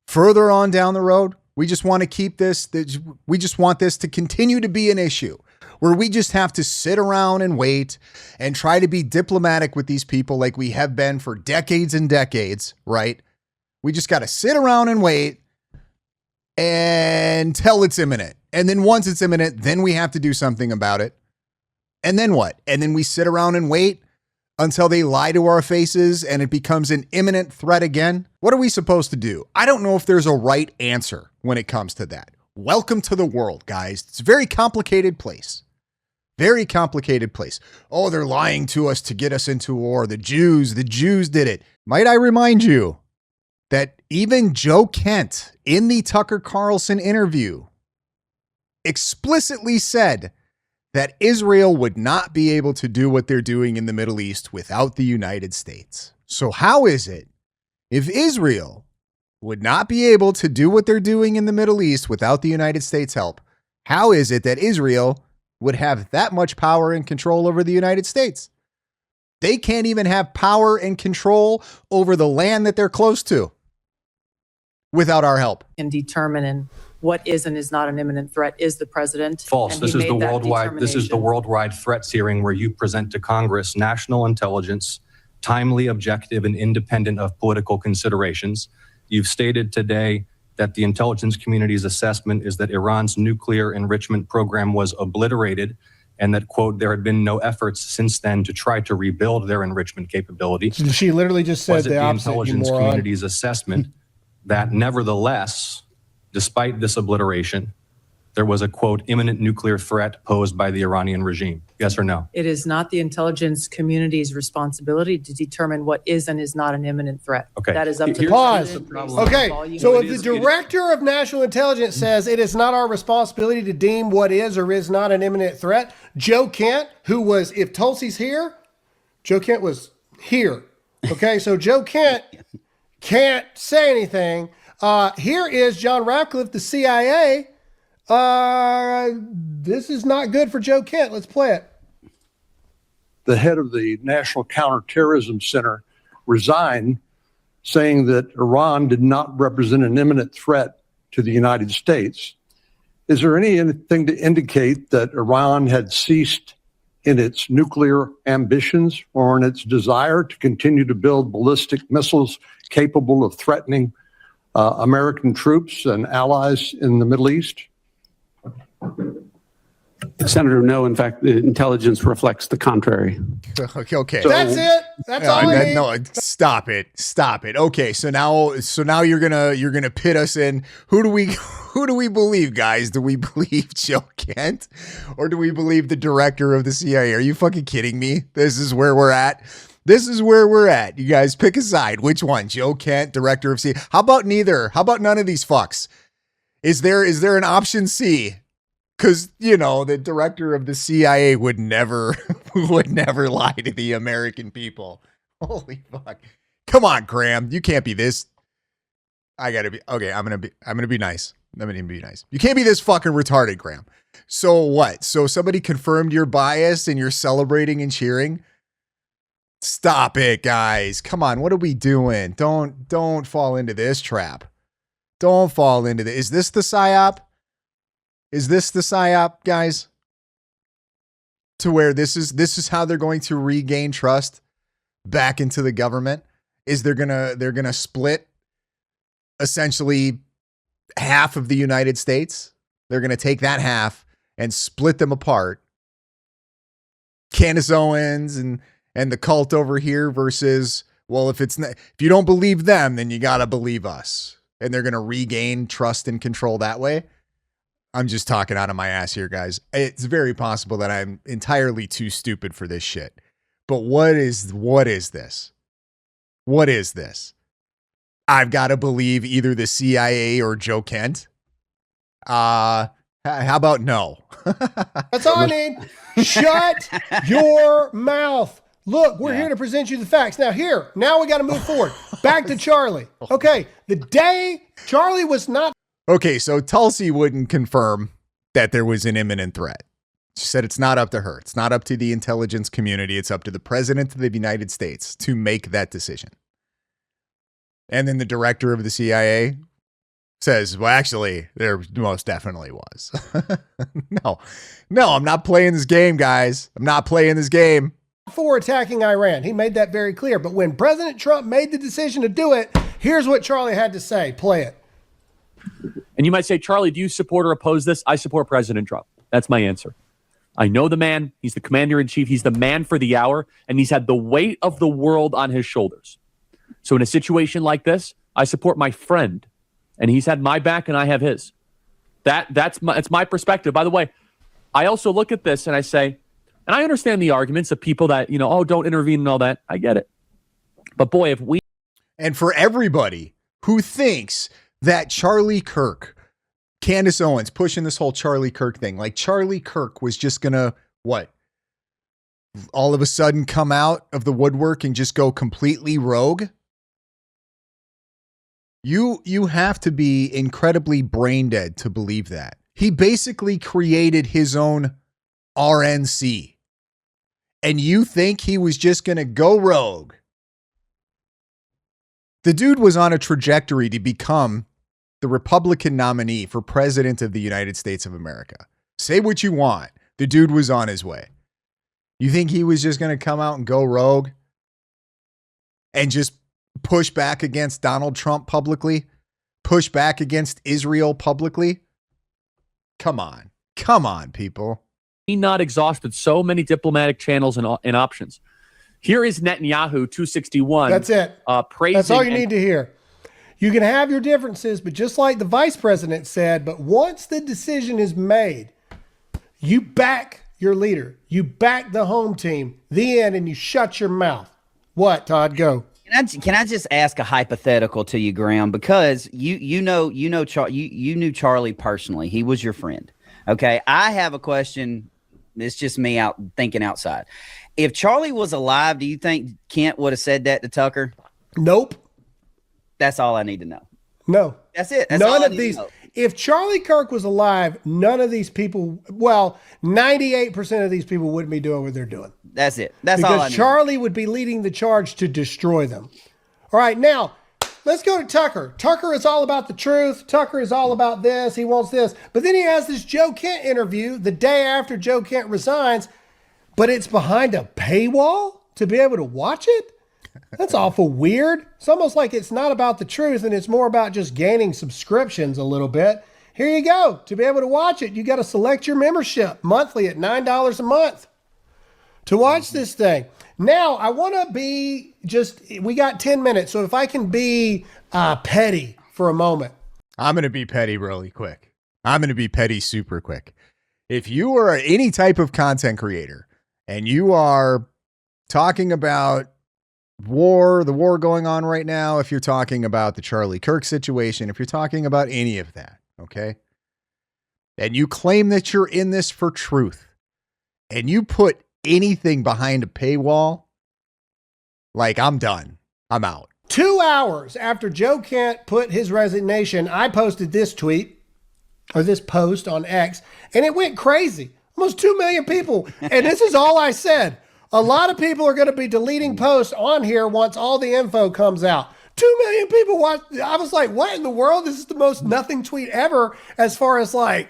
further on down the road. We just want to keep this. We just want this to continue to be an issue where we just have to sit around and wait and try to be diplomatic with these people like we have been for decades and decades, right? We just got to sit around and wait until it's imminent. And then once it's imminent, then we have to do something about it. And then what? And then we sit around and wait until they lie to our faces and it becomes an imminent threat again? What are we supposed to do? I don't know if there's a right answer when it comes to that. Welcome to the world, guys. It's a very complicated place. Very complicated place. Oh, they're lying to us to get us into war. The Jews did it. Might I remind you that even Joe Kent in the Tucker Carlson interview explicitly said that Israel would not be able to do what they're doing in the Middle East without the United States. So how is it, if Israel would not be able to do what they're doing in the Middle East without the United States' help, how is it that Israel would have that much power and control over the United States? They can't even have power and control over the land that they're close to without our help. And determining what is and is not an imminent threat is the president. False. And This he is the made that worldwide. This is the determination. worldwide threats hearing where you present to Congress national intelligence, timely, objective, and independent of political considerations. You've stated today that the intelligence community's assessment is that Iran's nuclear enrichment program was obliterated, and that, quote, there had been no efforts since then to try to rebuild their enrichment capability. She literally just said Was it the the opposite, you intelligence moron. community's assessment that nevertheless, despite this obliteration, there was a, quote, imminent nuclear threat posed by the Iranian regime? Yes or no? It is not the intelligence community's responsibility to determine what is and is not an imminent threat. Okay. That is up to the Pause. president based on Okay, volume. so if the director of national intelligence says it is not our responsibility to deem what is or is not an imminent threat, Joe Kent, who was, if Tulsi's here, Joe Kent was here. Okay, so Joe Kent can't say anything. Here is John Ratcliffe, the CIA. This is not good for Joe Kent. Let's play it. The head of the National Counterterrorism Center resigned, saying that Iran did not represent an imminent threat to the United States. Is there anything to indicate that Iran had ceased in its nuclear ambitions or in its desire to continue to build ballistic missiles capable of threatening American troops and allies in the Middle East? Senator, no. In fact, the intelligence reflects the contrary. Okay. That's it. That's all I need. No, stop it. Stop it. Okay, so now you're gonna pit us in. Who do we believe, guys? Do we believe Joe Kent or do we believe the director of the CIA? Are you fucking kidding me? This is where we're at. This is where we're at. You guys pick a side. Which one? Joe Kent, director of CIA? How about neither? How about none of these fucks? Is there an option C? Because, you know, the director of the CIA would never lie to the American people. Holy fuck. Come on, Graham. You can't be this. I gotta be okay. I'm gonna be nice. I'm gonna be nice. You can't be this fucking retarded, Graham. So what? So somebody confirmed your bias and you're celebrating and cheering? Stop it, guys. Come on. What are we doing? Don't fall into this trap. Don't fall into this. Is this the PSYOP? Is this the PSYOP, guys? To where this is how they're going to regain trust back into the government? Is they're gonna split essentially half of the United States? They're gonna take that half and split them apart. Candace Owens and the cult over here versus, well, if you don't believe them, then you gotta believe us. And they're gonna regain trust and control that way. I'm just talking out of my ass here, guys. It's very possible that I'm entirely too stupid for this shit. But what is this? What is this? I've got to believe either the CIA or Joe Kent. How about no? That's all I need. Shut your mouth. Look, we're here to present you the facts. Now we got to move forward. Back to Charlie. Okay, the day Charlie was not. Okay, so Tulsi wouldn't confirm that there was an imminent threat. She said it's not up to her. It's not up to the intelligence community. It's up to the president of the United States to make that decision. And then the director of the CIA says, well, actually, there most definitely was. No, I'm not playing this game, guys. I'm not playing this game. For attacking Iran. He made that very clear. But when President Trump made the decision to do it, here's what Charlie had to say. Play it. And you might say, Charlie, do you support or oppose this? I support President Trump. That's my answer. I know the man. He's the commander-in-chief. He's the man for the hour, and he's had the weight of the world on his shoulders. So in a situation like this, I support my friend, and he's had my back, and I have his. That's my perspective. By the way, I also look at this and I say, and I understand the arguments of people that, don't intervene and all that. I get it. But boy, if we... And for everybody who thinks that Charlie Kirk, Candace Owens pushing this whole Charlie Kirk thing, like Charlie Kirk was just going to, all of a sudden come out of the woodwork and just go completely rogue? You have to be incredibly brain dead to believe that. He basically created his own RNC. And you think he was just going to go rogue? The dude was on a trajectory to become the Republican nominee for president of the United States of America. Say what you want. The dude was on his way. You think he was just going to come out and go rogue and just push back against Donald Trump publicly? Push back against Israel publicly? Come on. Come on, people. He not exhausted so many diplomatic channels and options. Here is Netanyahu, 261. That's it. Praising. That's all you need to hear. You can have your differences, but just like the vice president said, but once the decision is made, you back your leader. You back the home team. The end, and you shut your mouth. What, Todd? Go. Can I just ask a hypothetical to you, Graham? Because you knew Charlie personally. He was your friend. Okay. I have a question. It's just me out thinking outside. If Charlie was alive, do you think Kent would have said that to Tucker? Nope. That's all I need to know. No. That's it. That's none all I of need to these. know. If Charlie Kirk was alive, none of these people, 98% of these people wouldn't be doing what they're doing. That's it. That's all I Because need. Charlie would be leading the charge to destroy them. All right, now let's go to Tucker. Tucker is all about the truth. Tucker is all about this. He wants this. But then he has this Joe Kent interview the day after Joe Kent resigns, but it's behind a paywall to be able to watch it? That's awful weird. It's almost like it's not about the truth and it's more about just gaining subscriptions a little bit. Here you go. To be able to watch it, you got to select your membership monthly at $9 a month to watch this thing. Now, I want to be we got 10 minutes. So if I can be petty for a moment. I'm going to be petty really quick. I'm going to be petty super quick. If you are any type of content creator and you are talking about the war going on right now, if you're talking about the Charlie Kirk situation, if you're talking about any of that, okay, and you claim that you're in this for truth and you put anything behind a paywall, like, I'm done. I'm out. 2 hours after Joe Kent put his resignation, I posted this post on X, and it went crazy. Almost 2 million people. And this is all I said. A lot of people are going to be deleting posts on here once all the info comes out. 2 million people watched. I was like, what in the world? This is the most nothing tweet ever as far as like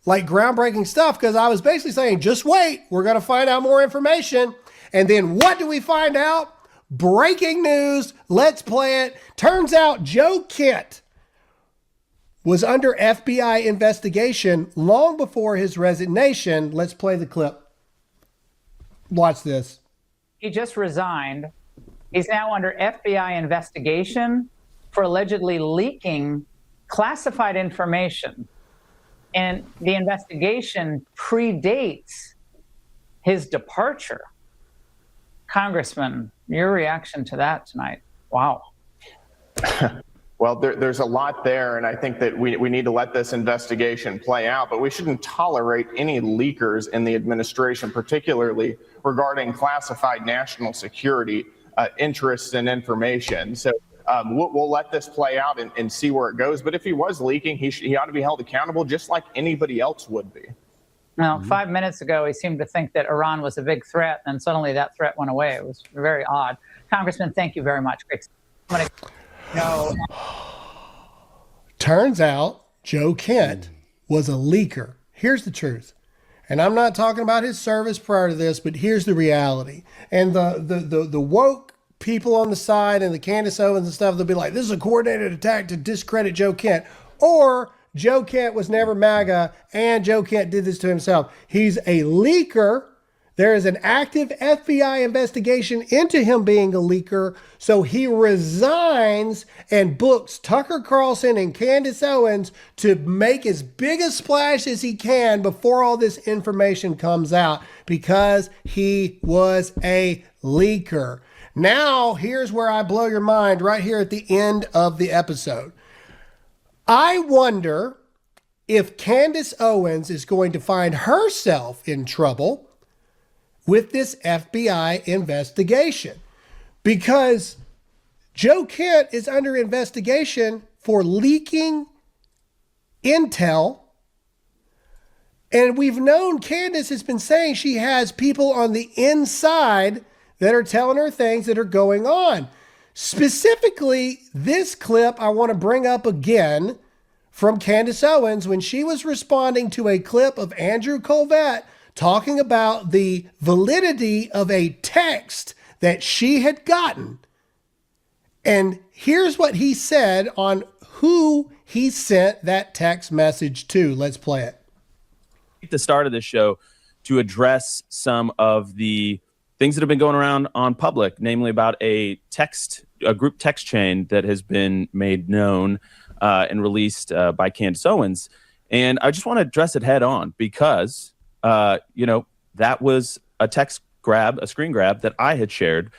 groundbreaking stuff. Because I was basically saying, just wait. We're going to find out more information. And then what do we find out? Breaking news. Let's play it. Turns out Joe Kent was under FBI investigation long before his resignation. Let's play the clip. Watch this. He just resigned. He's now under FBI investigation for allegedly leaking classified information. And the investigation predates his departure. Congressman, your reaction to that tonight? Wow. Well, there's a lot there, and I think that we need to let this investigation play out, but we shouldn't tolerate any leakers in the administration, particularly regarding classified national security interests and information. So we'll let this play out and see where it goes. But if he was leaking, he ought to be held accountable just like anybody else would be. Now, 5 minutes ago, he seemed to think that Iran was a big threat, and suddenly that threat went away. It was very odd. Congressman, thank you very much. Great. No. Turns out Joe Kent was a leaker. Here's the truth. And I'm not talking about his service prior to this, but here's the reality. And the woke people on the side and the Candace Owens and stuff, they'll be like, this is a coordinated attack to discredit Joe Kent. Or Joe Kent was never MAGA, and Joe Kent did this to himself. He's a leaker. There is an active FBI investigation into him being a leaker, so he resigns and books Tucker Carlson and Candace Owens to make as big a splash as he can before all this information comes out, because he was a leaker. Now, here's where I blow your mind right here at the end of the episode. I wonder if Candace Owens is going to find herself in trouble with this FBI investigation, because Joe Kent is under investigation for leaking intel. And we've known Candace has been saying she has people on the inside that are telling her things that are going on. Specifically, this clip I want to bring up again from Candace Owens when she was responding to a clip of Andrew Colvett talking about the validity of a text that she had gotten. And here's what he said on who he sent that text message to. Let's play it. At the start of this show to address some of the things that have been going around on public, namely about a group text chain that has been made known and released by Candace Owens. And I just want to address it head on because that was a screen grab that I had shared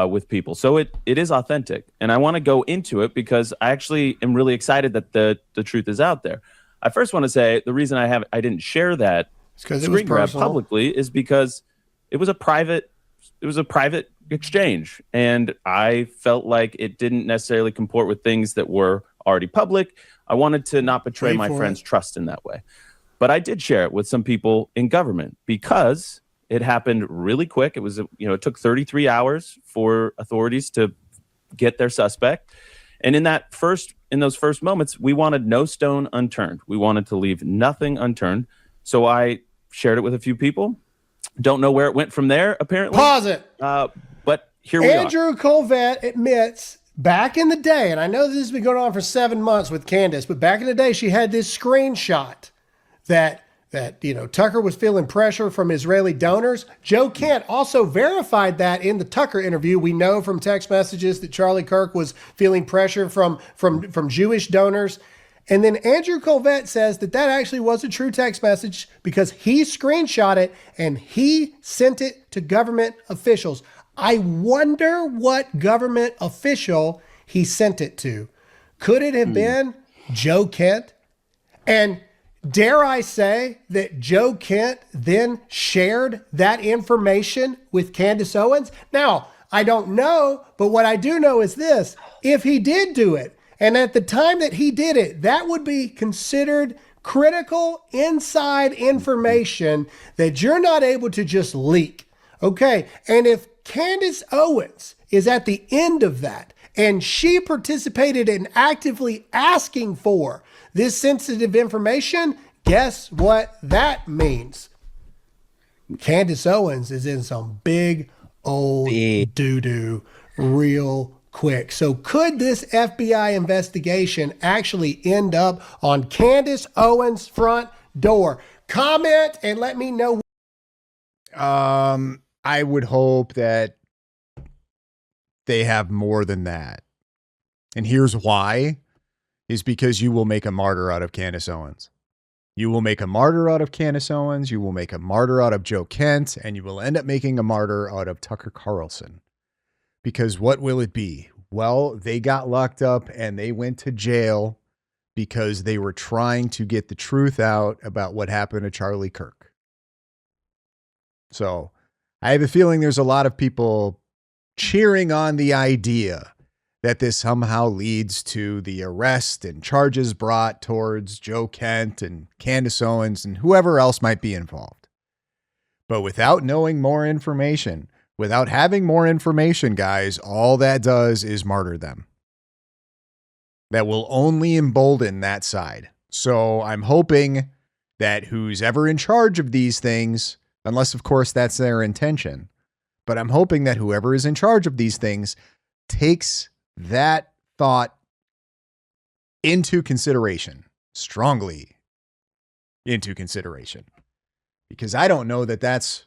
with people. So it is authentic. And I want to go into it because I actually am really excited that the truth is out there. I first want to say the reason I didn't share that screen grab publicly is because it was a private exchange. And I felt like it didn't necessarily comport with things that were already public. I wanted to not betray my friends' trust in that way. But I did share it with some people in government because it happened really quick. It was, it took 33 hours for authorities to get their suspect. And in those first moments, we wanted no stone unturned. We wanted to leave nothing unturned. So I shared it with a few people. Don't know where it went from there, apparently. Pause it. But here we are. Andrew Colvett admits back in the day, and I know this has been going on for 7 months with Candace, but back in the day, she had this screenshot that Tucker was feeling pressure from Israeli donors. Joe Kent also verified that in the Tucker interview. We know from text messages that Charlie Kirk was feeling pressure from Jewish donors. And then Andrew Colvett says that actually was a true text message because he screenshot it and he sent it to government officials. I wonder what government official he sent it to. Could it have been Joe Kent? And dare I say that Joe Kent then shared that information with Candace Owens? Now, I don't know, but what I do know is this. If he did do it, and at the time that he did it, that would be considered critical inside information that you're not able to just leak. Okay, and if Candace Owens is at the end of that, and she participated in actively asking for this sensitive information, guess what that means? Candace Owens is in some big old doo-doo real quick. So could this FBI investigation actually end up on Candace Owens' front door? Comment and let me know. I would hope that they have more than that. And here's why, is because you will make a martyr out of Candace Owens. You will make a martyr out of Candace Owens. You will make a martyr out of Joe Kent, and you will end up making a martyr out of Tucker Carlson. Because what will it be? Well, they got locked up and they went to jail because they were trying to get the truth out about what happened to Charlie Kirk. So I have a feeling there's a lot of people cheering on the idea that this somehow leads to the arrest and charges brought towards Joe Kent and Candace Owens and whoever else might be involved. But without knowing more information, without having more information, guys, all that does is martyr them. That will only embolden that side. So I'm hoping that who's ever in charge of these things, unless of course that's their intention, but I'm hoping that whoever is in charge of these things takes that thought into consideration. strongly into consideration, because I don't know that that's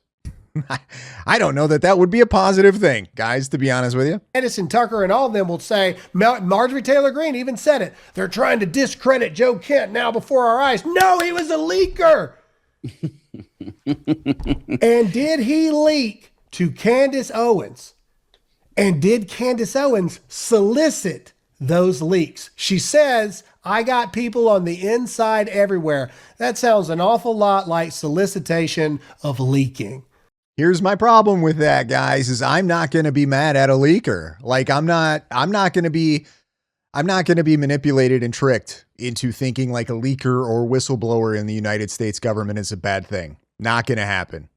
I don't know that that would be a positive thing, guys, to be honest with you. Edison, Tucker, and all of them will say, Marjorie Taylor Greene even said it, they're trying to discredit Joe Kent now before our eyes. No, he was a leaker. And did he leak to Candace Owens? And did Candace Owens solicit those leaks? She says, I got people on the inside everywhere. That sounds an awful lot like solicitation of leaking. Here's my problem with that, guys, is I'm not going to be mad at a leaker. Like I'm not going to be manipulated and tricked into thinking like a leaker or whistleblower in the United States government is a bad thing. Not going to happen.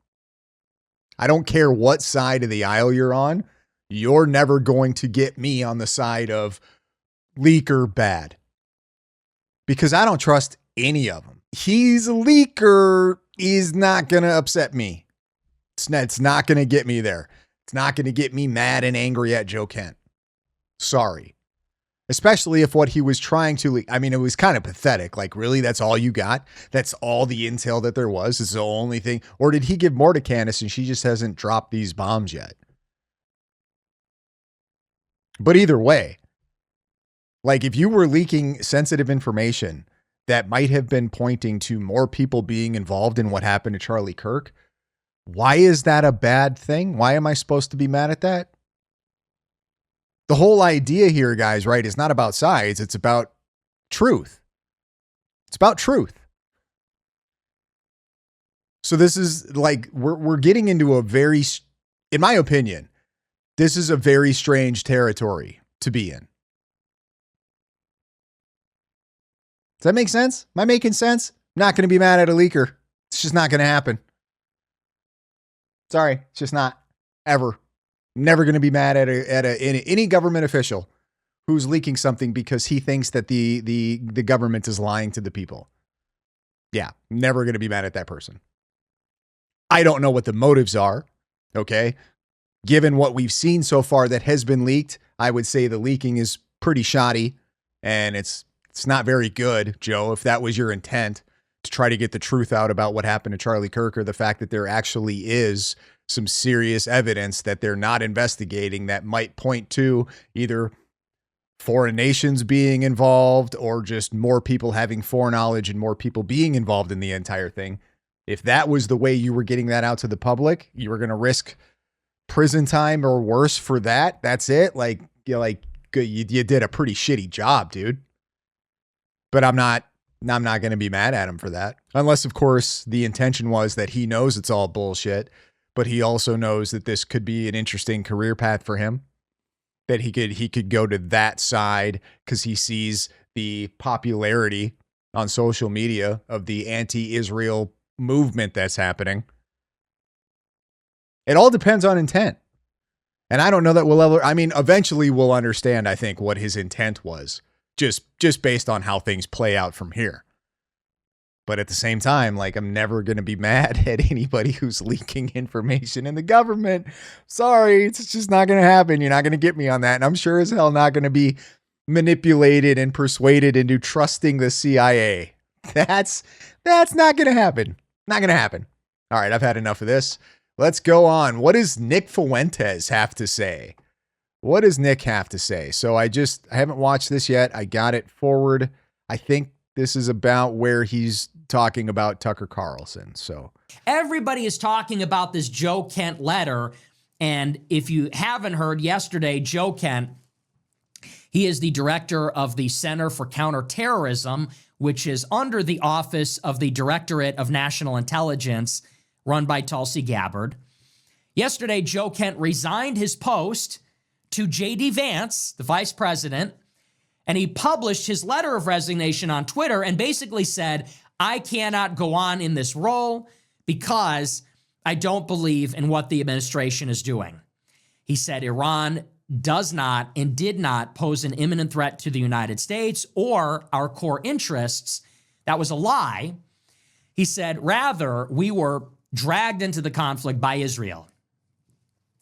I don't care what side of the aisle you're on. You're never going to get me on the side of leaker bad, because I don't trust any of them. He's a leaker. He's not going to upset me. It's not going to get me there. It's not going to get me mad and angry at Joe Kent. Sorry. Especially if what he was trying to leak, I mean, it was kind of pathetic. Like, really, that's all you got? That's all the intel that there was? Is the only thing? Or did he give more to Candace and she just hasn't dropped these bombs yet? But either way, like if you were leaking sensitive information that might have been pointing to more people being involved in what happened to Charlie Kirk, why is that a bad thing? Why am I supposed to be mad at that? The whole idea here, guys, right, is not about sides. It's about truth. It's about truth. So this is like, we're getting into a very, in my opinion, this is a very strange territory to be in. Does that make sense? Am I making sense? I'm not going to be mad at a leaker. It's just not going to happen. Sorry, it's just not. Ever. Never going to be mad at any government official who's leaking something because he thinks that the government is lying to the people. Yeah, never going to be mad at that person. I don't know what the motives are, okay? Given what we've seen so far that has been leaked, I would say the leaking is pretty shoddy, and it's not very good, Joe, if that was your intent, to try to get the truth out about what happened to Charlie Kirk, or the fact that there actually is some serious evidence that they're not investigating that might point to either foreign nations being involved or just more people having foreknowledge and more people being involved in the entire thing. If that was the way you were getting that out to the public, you were going to risk prison time or worse for that. That's it. Like, you did a pretty shitty job, dude. But I'm not going to be mad at him for that. Unless, of course, the intention was that he knows it's all bullshit, but he also knows that this could be an interesting career path for him, that he could go to that side because he sees the popularity on social media of the anti-Israel movement that's happening. It all depends on intent. And I don't know that we'll ever, I mean, eventually we'll understand, I think, what his intent was, just based on how things play out from here. But at the same time, like, I'm never going to be mad at anybody who's leaking information in the government. Sorry, it's just not going to happen. You're not going to get me on that. And I'm sure as hell not going to be manipulated and persuaded into trusting the CIA. That's not going to happen. Not going to happen. All right, I've had enough of this. Let's go on. What does Nick Fuentes have to say? What does Nick have to say? So I haven't watched this yet. I got it forward. I think this is about where he's talking about Tucker Carlson. So everybody is talking about this Joe Kent letter. And if you haven't heard, yesterday, Joe Kent, he is the director of the Center for Counterterrorism, which is under the office of the Directorate of National Intelligence, run by Tulsi Gabbard. Yesterday, Joe Kent resigned his post to J.D. Vance, the vice president, and he published his letter of resignation on Twitter and basically said, I cannot go on in this role because I don't believe in what the administration is doing. He said Iran does not and did not pose an imminent threat to the United States or our core interests. That was a lie. He said, rather, we were dragged into the conflict by Israel.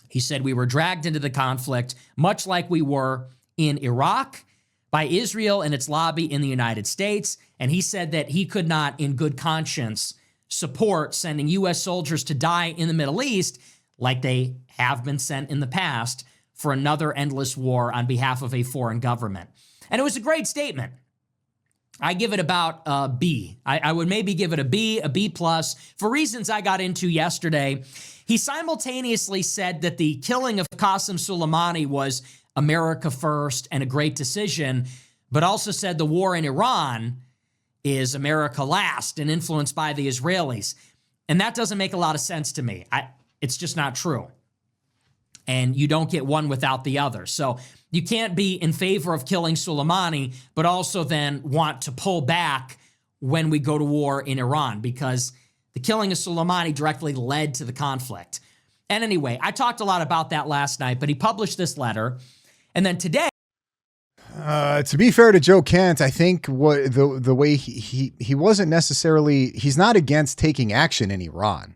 He said we were dragged into the conflict much like we were in Iraq, by Israel and its lobby in the United States. And he said that he could not, in good conscience, support sending U.S. soldiers to die in the Middle East like they have been sent in the past for another endless war on behalf of a foreign government. And it was a great statement. I give it about a B. I would maybe give it a B plus, for reasons I got into yesterday. He simultaneously said that the killing of Qasem Soleimani was America first and a great decision, but also said the war in Iran is America last and influenced by the Israelis. And that doesn't make a lot of sense to me. It's just not true. And you don't get one without the other. So you can't be in favor of killing Soleimani, but also then want to pull back when we go to war in Iran, because the killing of Soleimani directly led to the conflict. And anyway, I talked a lot about that last night, but he published this letter. And then today, to be fair to Joe Kent, I think what the way he wasn't necessarily, he's not against taking action in Iran.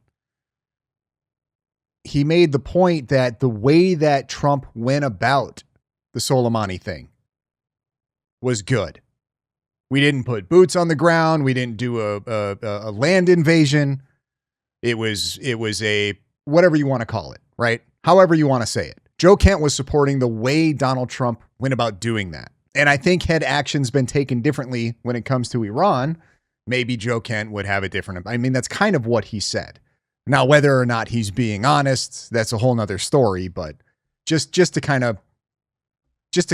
He made the point that the way that Trump went about the Soleimani thing was good. We didn't put boots on the ground. We didn't do a land invasion. It was a, whatever you want to call it, right? However you want to say it. Joe Kent was supporting the way Donald Trump went about doing that. And I think had actions been taken differently when it comes to Iran, maybe Joe Kent would have a different, I mean, that's kind of what he said. Now, whether or not he's being honest, that's a whole nother story, but just to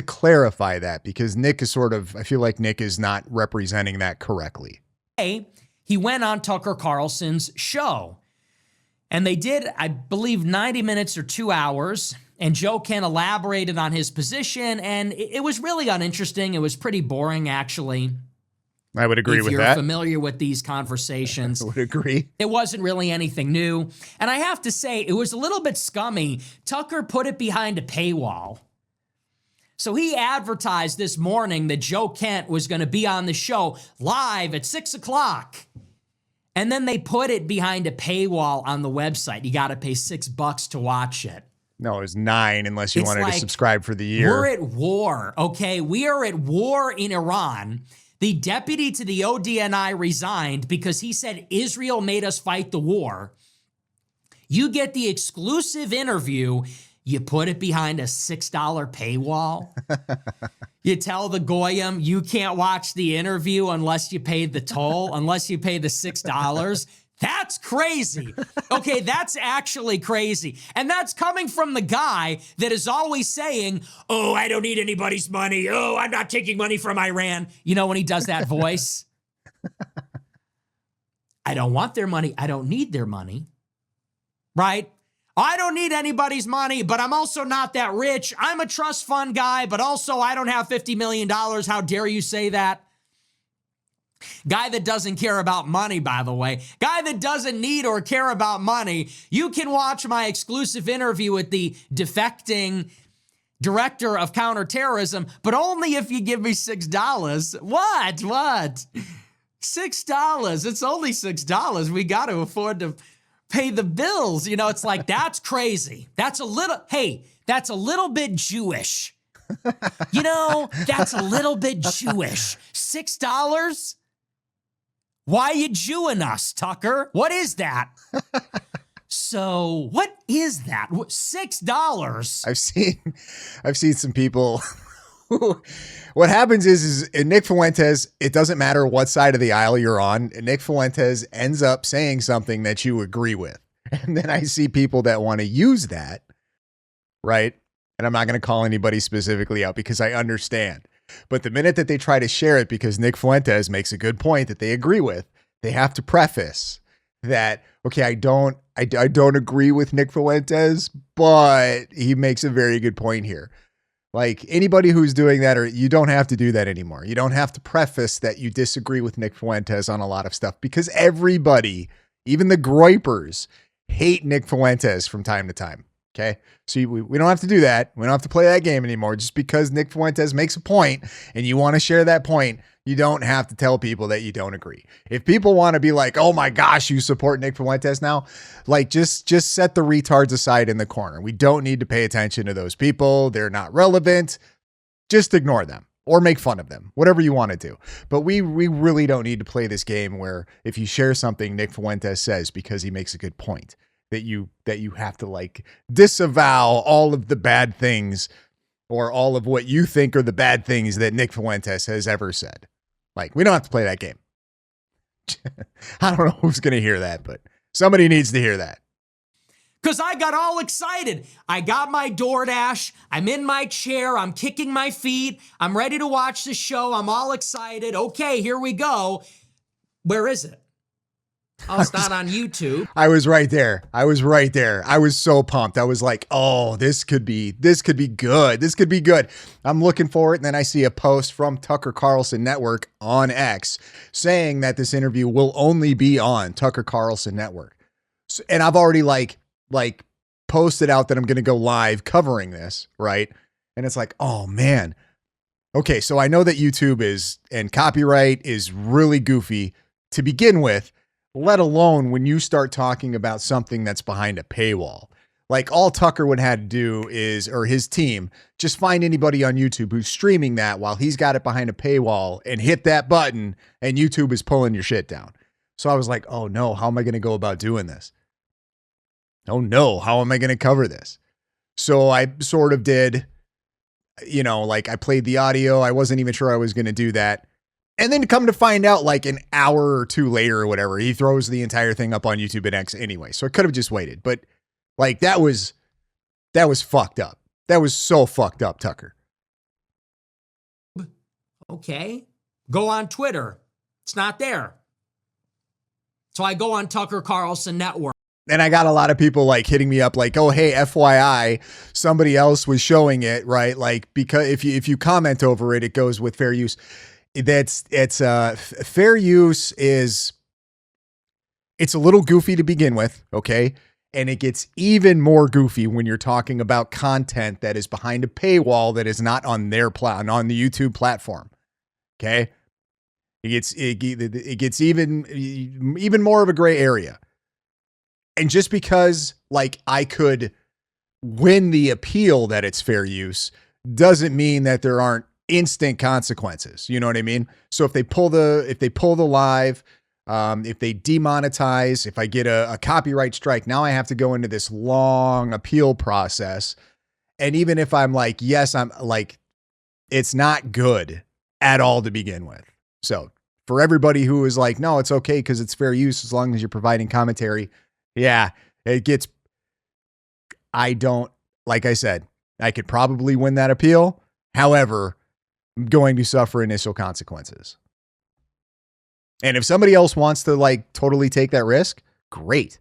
clarify that, because Nick is sort of, I feel like Nick is not representing that correctly. he went on Tucker Carlson's show. And they did, I believe, 90 minutes or 2 hours. And Joe Kent elaborated on his position. And it was really uninteresting. It was pretty boring, actually. I would agree with that. If you're familiar with these conversations. I would agree. It wasn't really anything new. And I have to say, it was a little bit scummy. Tucker put it behind a paywall. So he advertised this morning that Joe Kent was going to be on the show live at 6 o'clock. And then they put it behind a paywall on the website. You got to pay $6 to watch it. No, it was $9 unless you wanted to subscribe for the year. We're at war, okay? We are at war in Iran. The deputy to the ODNI resigned because he said Israel made us fight the war. You get the exclusive interview. You put it behind a $6 paywall. You tell the Goyim you can't watch the interview unless you pay the toll, unless you pay the $6. That's crazy. Okay, that's actually crazy. And that's coming from the guy that is always saying, oh, I don't need anybody's money. Oh, I'm not taking money from Iran. You know, when he does that voice, I don't want their money. I don't need their money. Right? I don't need anybody's money, but I'm also not that rich. I'm a trust fund guy, but also I don't have $50 million. How dare you say that? Guy that doesn't care about money, by the way. Guy that doesn't need or care about money. You can watch my exclusive interview with the defecting director of counterterrorism, but only if you give me $6. What? $6? It's only $6. We got to afford to pay the bills. You know, it's like, that's crazy. That's a little bit Jewish. You know, that's a little bit Jewish. $6? Why are you Jewing us, Tucker? What is that? So what is that? $6? I've seen some people who, what happens is in Nick Fuentes, it doesn't matter what side of the aisle you're on. Nick Fuentes ends up saying something that you agree with. And then I see people that want to use that, right? And I'm not going to call anybody specifically out because I understand. But the minute that they try to share it because Nick Fuentes makes a good point that they agree with, they have to preface that, okay, I don't agree with Nick Fuentes, but he makes a very good point here. Like anybody who's doing that, or you don't have to do that anymore. You don't have to preface that you disagree with Nick Fuentes on a lot of stuff because everybody, even the groypers, hate Nick Fuentes from time to time. Okay. So we don't have to do that. We don't have to play that game anymore. Just because Nick Fuentes makes a point and you want to share that point, you don't have to tell people that you don't agree. If people want to be like, oh my gosh, you support Nick Fuentes now, like just set the retards aside in the corner. We don't need to pay attention to those people. They're not relevant. Just ignore them. or make fun of them, whatever you want to do. But we really don't need to play this game where if you share something Nick Fuentes says because he makes a good point, that you have to like disavow all of the bad things or all of what you think are the bad things that Nick Fuentes has ever said. Like, we don't have to play that game. I don't know who's going to hear that, but somebody needs to hear that. Because I got all excited. I got my DoorDash. I'm in my chair. I'm kicking my feet. I'm ready to watch the show. I'm all excited. Okay, here we go. Where is it? Oh, it's not on YouTube. I was right there. I was so pumped. I was like, oh, this could be good. This could be good. I'm looking for it. And then I see a post from Tucker Carlson Network on X saying that this interview will only be on Tucker Carlson Network. So, and I've already like posted out that I'm going to go live covering this. Right. And it's like, oh man. Okay. So I know that YouTube and copyright is really goofy to begin with, let alone when you start talking about something that's behind a paywall. Like all Tucker would have to do is, or his team, just find anybody on YouTube who's streaming that while he's got it behind a paywall and hit that button and YouTube is pulling your shit down. So I was like, oh no, how am I going to go about doing this? Oh no, how am I going to cover this? So I sort of did, like I played the audio. I wasn't even sure I was going to do that. And then come to find out like an hour or two later or whatever, he throws the entire thing up on YouTube and X anyway. So I could have just waited, but like that was fucked up. That was so fucked up, Tucker. Okay. Go on Twitter. It's not there. So I go on Tucker Carlson Network. And I got a lot of people like hitting me up like, oh, hey, FYI, somebody else was showing it, right? Like, because if you comment over it, it goes with fair use. Fair use is, it's a little goofy to begin with. Okay. And it gets even more goofy when you're talking about content that is behind a paywall that is not on their on the YouTube platform. Okay. It gets even more of a gray area. And just because like I could win the appeal that it's fair use doesn't mean that there aren't instant consequences. You know what I mean? So if they pull the live, if they demonetize, if I get a copyright strike, now I have to go into this long appeal process. And even if I'm like, yes, I'm like, it's not good at all to begin with. So for everybody who is like, no, it's okay because it's fair use as long as you're providing commentary. Yeah, like I said, I could probably win that appeal. However, I'm going to suffer initial consequences. And if somebody else wants to like totally take that risk, great.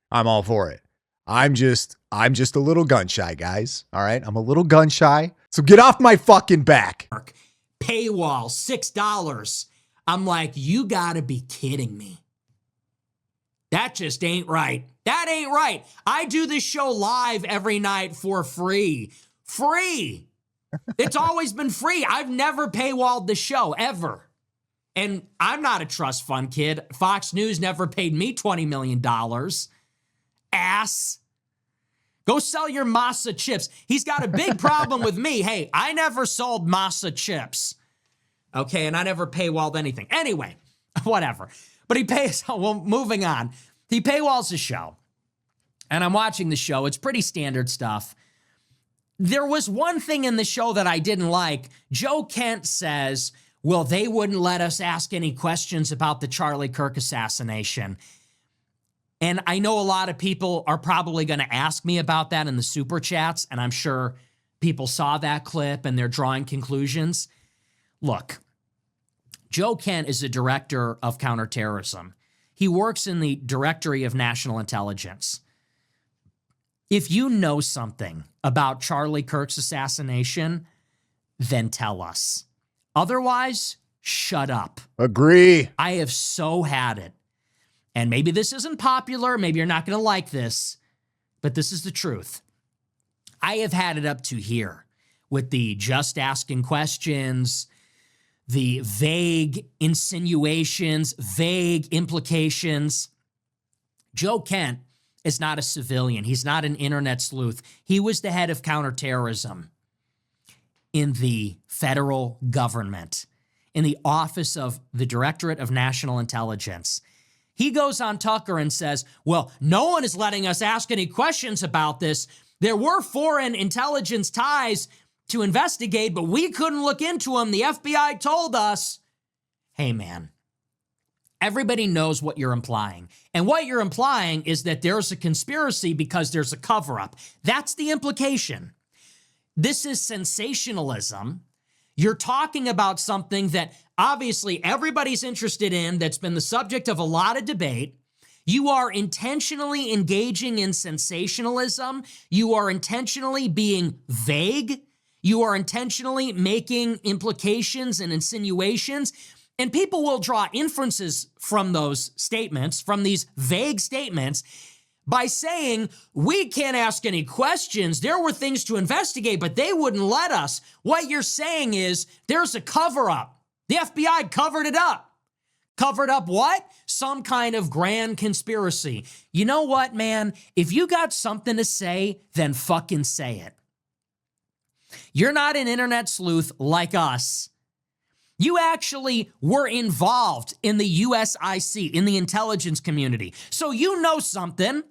I'm all for it. I'm just a little gun shy, guys. All right. I'm a little gun shy. So get off my fucking back. Paywall, $6. I'm like, you gotta be kidding me. That just ain't right. That ain't right. I do this show live every night for free. Free. It's always been free. I've never paywalled the show, ever. And I'm not a trust fund kid. Fox News never paid me $20 million. Ass. Go sell your masa chips. He's got a big problem with me. Hey, I never sold masa chips. Okay, and I never paywalled anything. Anyway, whatever. But he pays, well, moving on. He paywalls the show. And I'm watching the show. It's pretty standard stuff. There was one thing in the show that I didn't like. Joe Kent says, well, they wouldn't let us ask any questions about the Charlie Kirk assassination. And I know a lot of people are probably going to ask me about that in the super chats. And I'm sure people saw that clip and they're drawing conclusions. Look, Joe Kent is a director of counterterrorism. He works in the Directory of National Intelligence. If you know something about Charlie Kirk's assassination, then tell us. Otherwise, shut up. Agree. I have so had it. And maybe this isn't popular. Maybe you're not going to like this, but this is the truth. I have had it up to here with the just asking questions, the vague insinuations, vague implications. Joe Kent is not a civilian. He's not an internet sleuth. He was the head of counterterrorism. in the federal government, in the office of the Directorate of National Intelligence. He goes on Tucker and says, well, no one is letting us ask any questions about this. There were foreign intelligence ties to investigate, but we couldn't look into them. The FBI told us. Hey, man, everybody knows what you're implying. And what you're implying is that there's a conspiracy because there's a cover-up. That's the implication. This is sensationalism. You're talking about something that obviously everybody's interested in, that's been the subject of a lot of debate. You are intentionally engaging in sensationalism. You are intentionally being vague. You are intentionally making implications and insinuations. And people will draw inferences from those statements, from these vague statements, by saying, we can't ask any questions. There were things to investigate, but they wouldn't let us. What you're saying is there's a cover-up. The FBI covered it up. Covered up what? Some kind of grand conspiracy. You know what, man? If you got something to say, then fucking say it. You're not an internet sleuth like us. You actually were involved in the USIC, in the intelligence community. So you know something,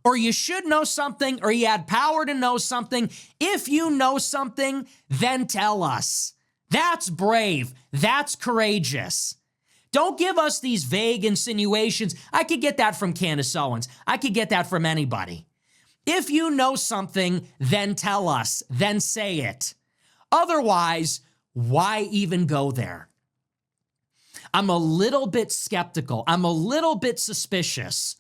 or you should know something, or you had power to know something. If you know something, then tell us. That's brave. That's courageous. Don't give us these vague insinuations. I could get that from Candace Owens. I could get that from anybody. If you know something, then tell us. Then say it. Otherwise, why even go there? I'm a little bit skeptical. I'm a little bit suspicious.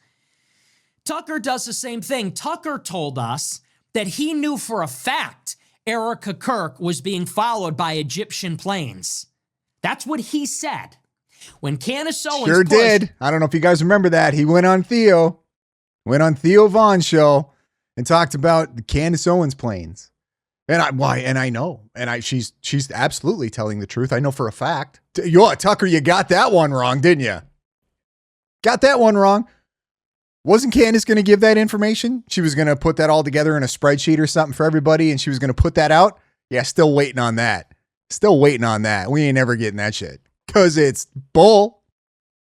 Tucker does the same thing. Tucker told us that he knew for a fact Erica Kirk was being followed by Egyptian planes. That's what he said. When Candace Owens sure did. I don't know if you guys remember that. He went on Theo Vaughn's show and talked about the Candace Owens planes. And I know. And she's absolutely telling the truth. I know for a fact. Tucker, you got that one wrong, didn't you? Got that one wrong. Wasn't Candace going to give that information? She was going to put that all together in a spreadsheet or something for everybody, and she was going to put that out? Yeah, still waiting on that. Still waiting on that. We ain't ever getting that shit. Because it's bull.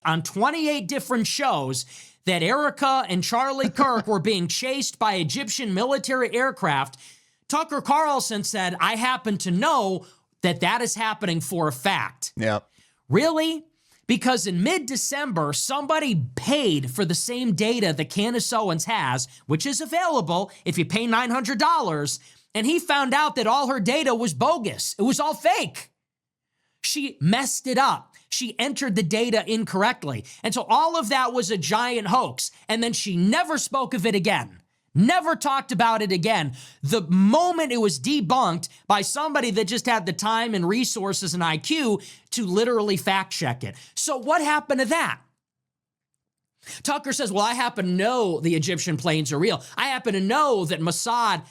On 28 different shows that Erica and Charlie Kirk were being chased by Egyptian military aircraft, Tucker Carlson said, I happen to know that that is happening for a fact. Yep. Really? Because in mid-December, somebody paid for the same data that Candace Owens has, which is available if you pay $900, and he found out that all her data was bogus. It was all fake. She messed it up. She entered the data incorrectly. And so all of that was a giant hoax. And then she never spoke of it again. Never talked about it again. The moment it was debunked by somebody that just had the time and resources and IQ to literally fact check it. So what happened to that? Tucker says, well, I happen to know the Egyptian planes are real. I happen to know that Mossad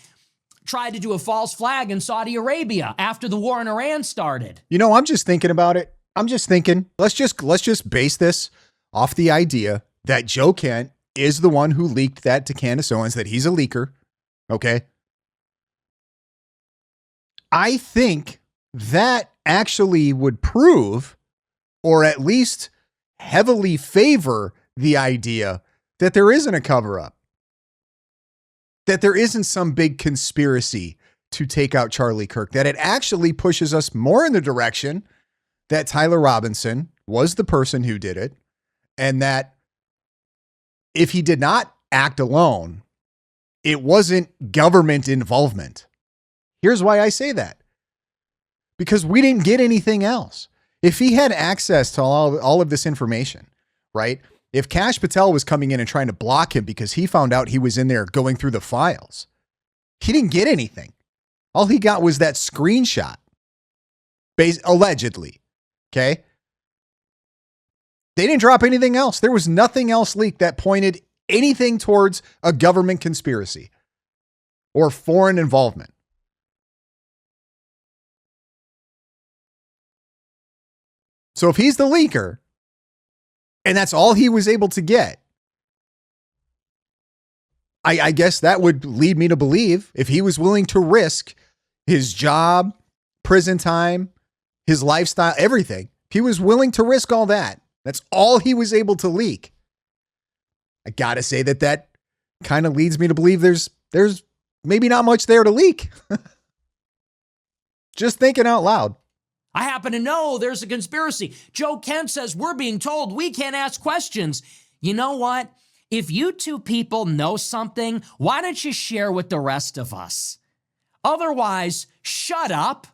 tried to do a false flag in Saudi Arabia after the war in Iran started. You know, I'm just thinking about it. I'm just thinking, let's just base this off the idea that Joe Kent is the one who leaked that to Candace Owens, that he's a leaker. Okay. I think that actually would prove, or at least heavily favor, the idea that there isn't a cover-up. That there isn't some big conspiracy to take out Charlie Kirk, that it actually pushes us more in the direction that Tyler Robinson was the person who did it, and that if he did not act alone, it wasn't government involvement. Here's why I say that. Because we didn't get anything else. If he had access to all of this information, right? If Kash Patel was coming in and trying to block him because he found out he was in there going through the files, he didn't get anything. All he got was that screenshot, allegedly. Okay. They didn't drop anything else. There was nothing else leaked that pointed anything towards a government conspiracy or foreign involvement. So if he's the leaker, and that's all he was able to get, I guess that would lead me to believe if he was willing to risk his job, prison time, his lifestyle, everything. He was willing to risk all that. That's all he was able to leak. I got to say that kind of leads me to believe there's maybe not much there to leak. Just thinking out loud. I happen to know there's a conspiracy. Joe Kent says we're being told we can't ask questions. You know what? If you two people know something, why don't you share with the rest of us? Otherwise, shut up.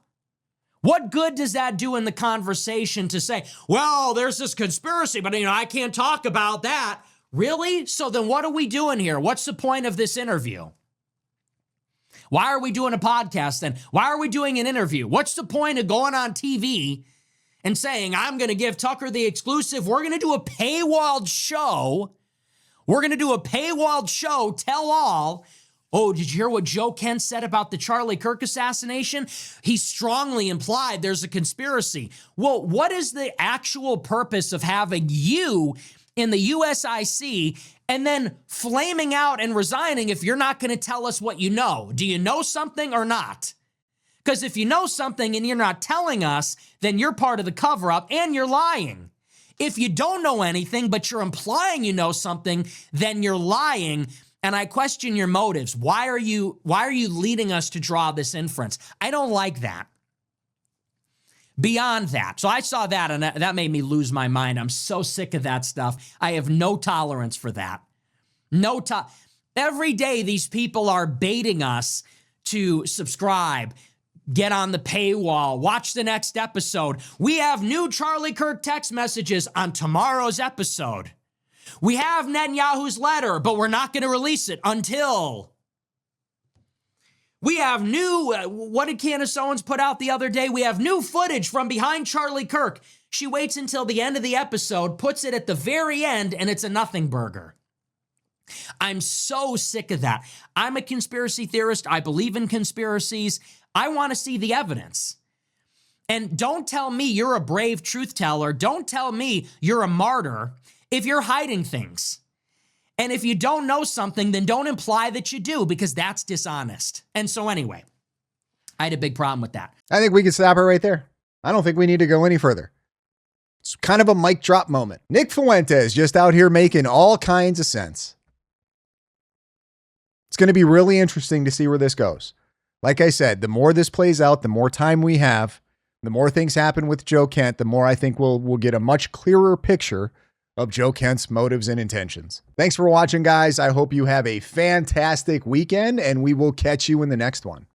What good does that do in the conversation to say, well, there's this conspiracy, but I can't talk about that. Really? So then what are we doing here? What's the point of this interview? Why are we doing a podcast then? Why are we doing an interview? What's the point of going on TV and saying, I'm going to give Tucker the exclusive. We're going to do a paywalled show. We're going to do a paywalled show, tell all. Oh, did you hear what Joe Kent said about the Charlie Kirk assassination? He strongly implied there's a conspiracy. Well, what is the actual purpose of having you in the USIC and then flaming out and resigning if you're not going to tell us what you know? Do you know something or not? Because if you know something and you're not telling us, then you're part of the cover-up and you're lying. If you don't know anything, but you're implying you know something, then you're lying. And I question your motives. Why are you leading us to draw this inference? I don't like that. Beyond that. So I saw that and that made me lose my mind. I'm so sick of that stuff. I have no tolerance for that. Every day these people are baiting us to subscribe, get on the paywall, watch the next episode. We have new Charlie Kirk text messages on tomorrow's episode. We have Netanyahu's letter, but we're not going to release it until. We have new, what did Candace Owens put out the other day? We have new footage from behind Charlie Kirk. She waits until the end of the episode, puts it at the very end, and it's a nothing burger. I'm so sick of that. I'm a conspiracy theorist. I believe in conspiracies. I want to see the evidence. And don't tell me you're a brave truth teller. Don't tell me you're a martyr if you're hiding things. And if you don't know something, then don't imply that you do, because that's dishonest. And so anyway, I had a big problem with that. I think we can stop it right there. I don't think we need to go any further. It's kind of a mic drop moment. Nick Fuentes just out here making all kinds of sense. It's going to be really interesting to see where this goes. Like I said, the more this plays out, the more time we have, the more things happen with Joe Kent, the more I think we'll get a much clearer picture of Joe Kent's motives and intentions. Thanks for watching, guys. I hope you have a fantastic weekend, and we will catch you in the next one.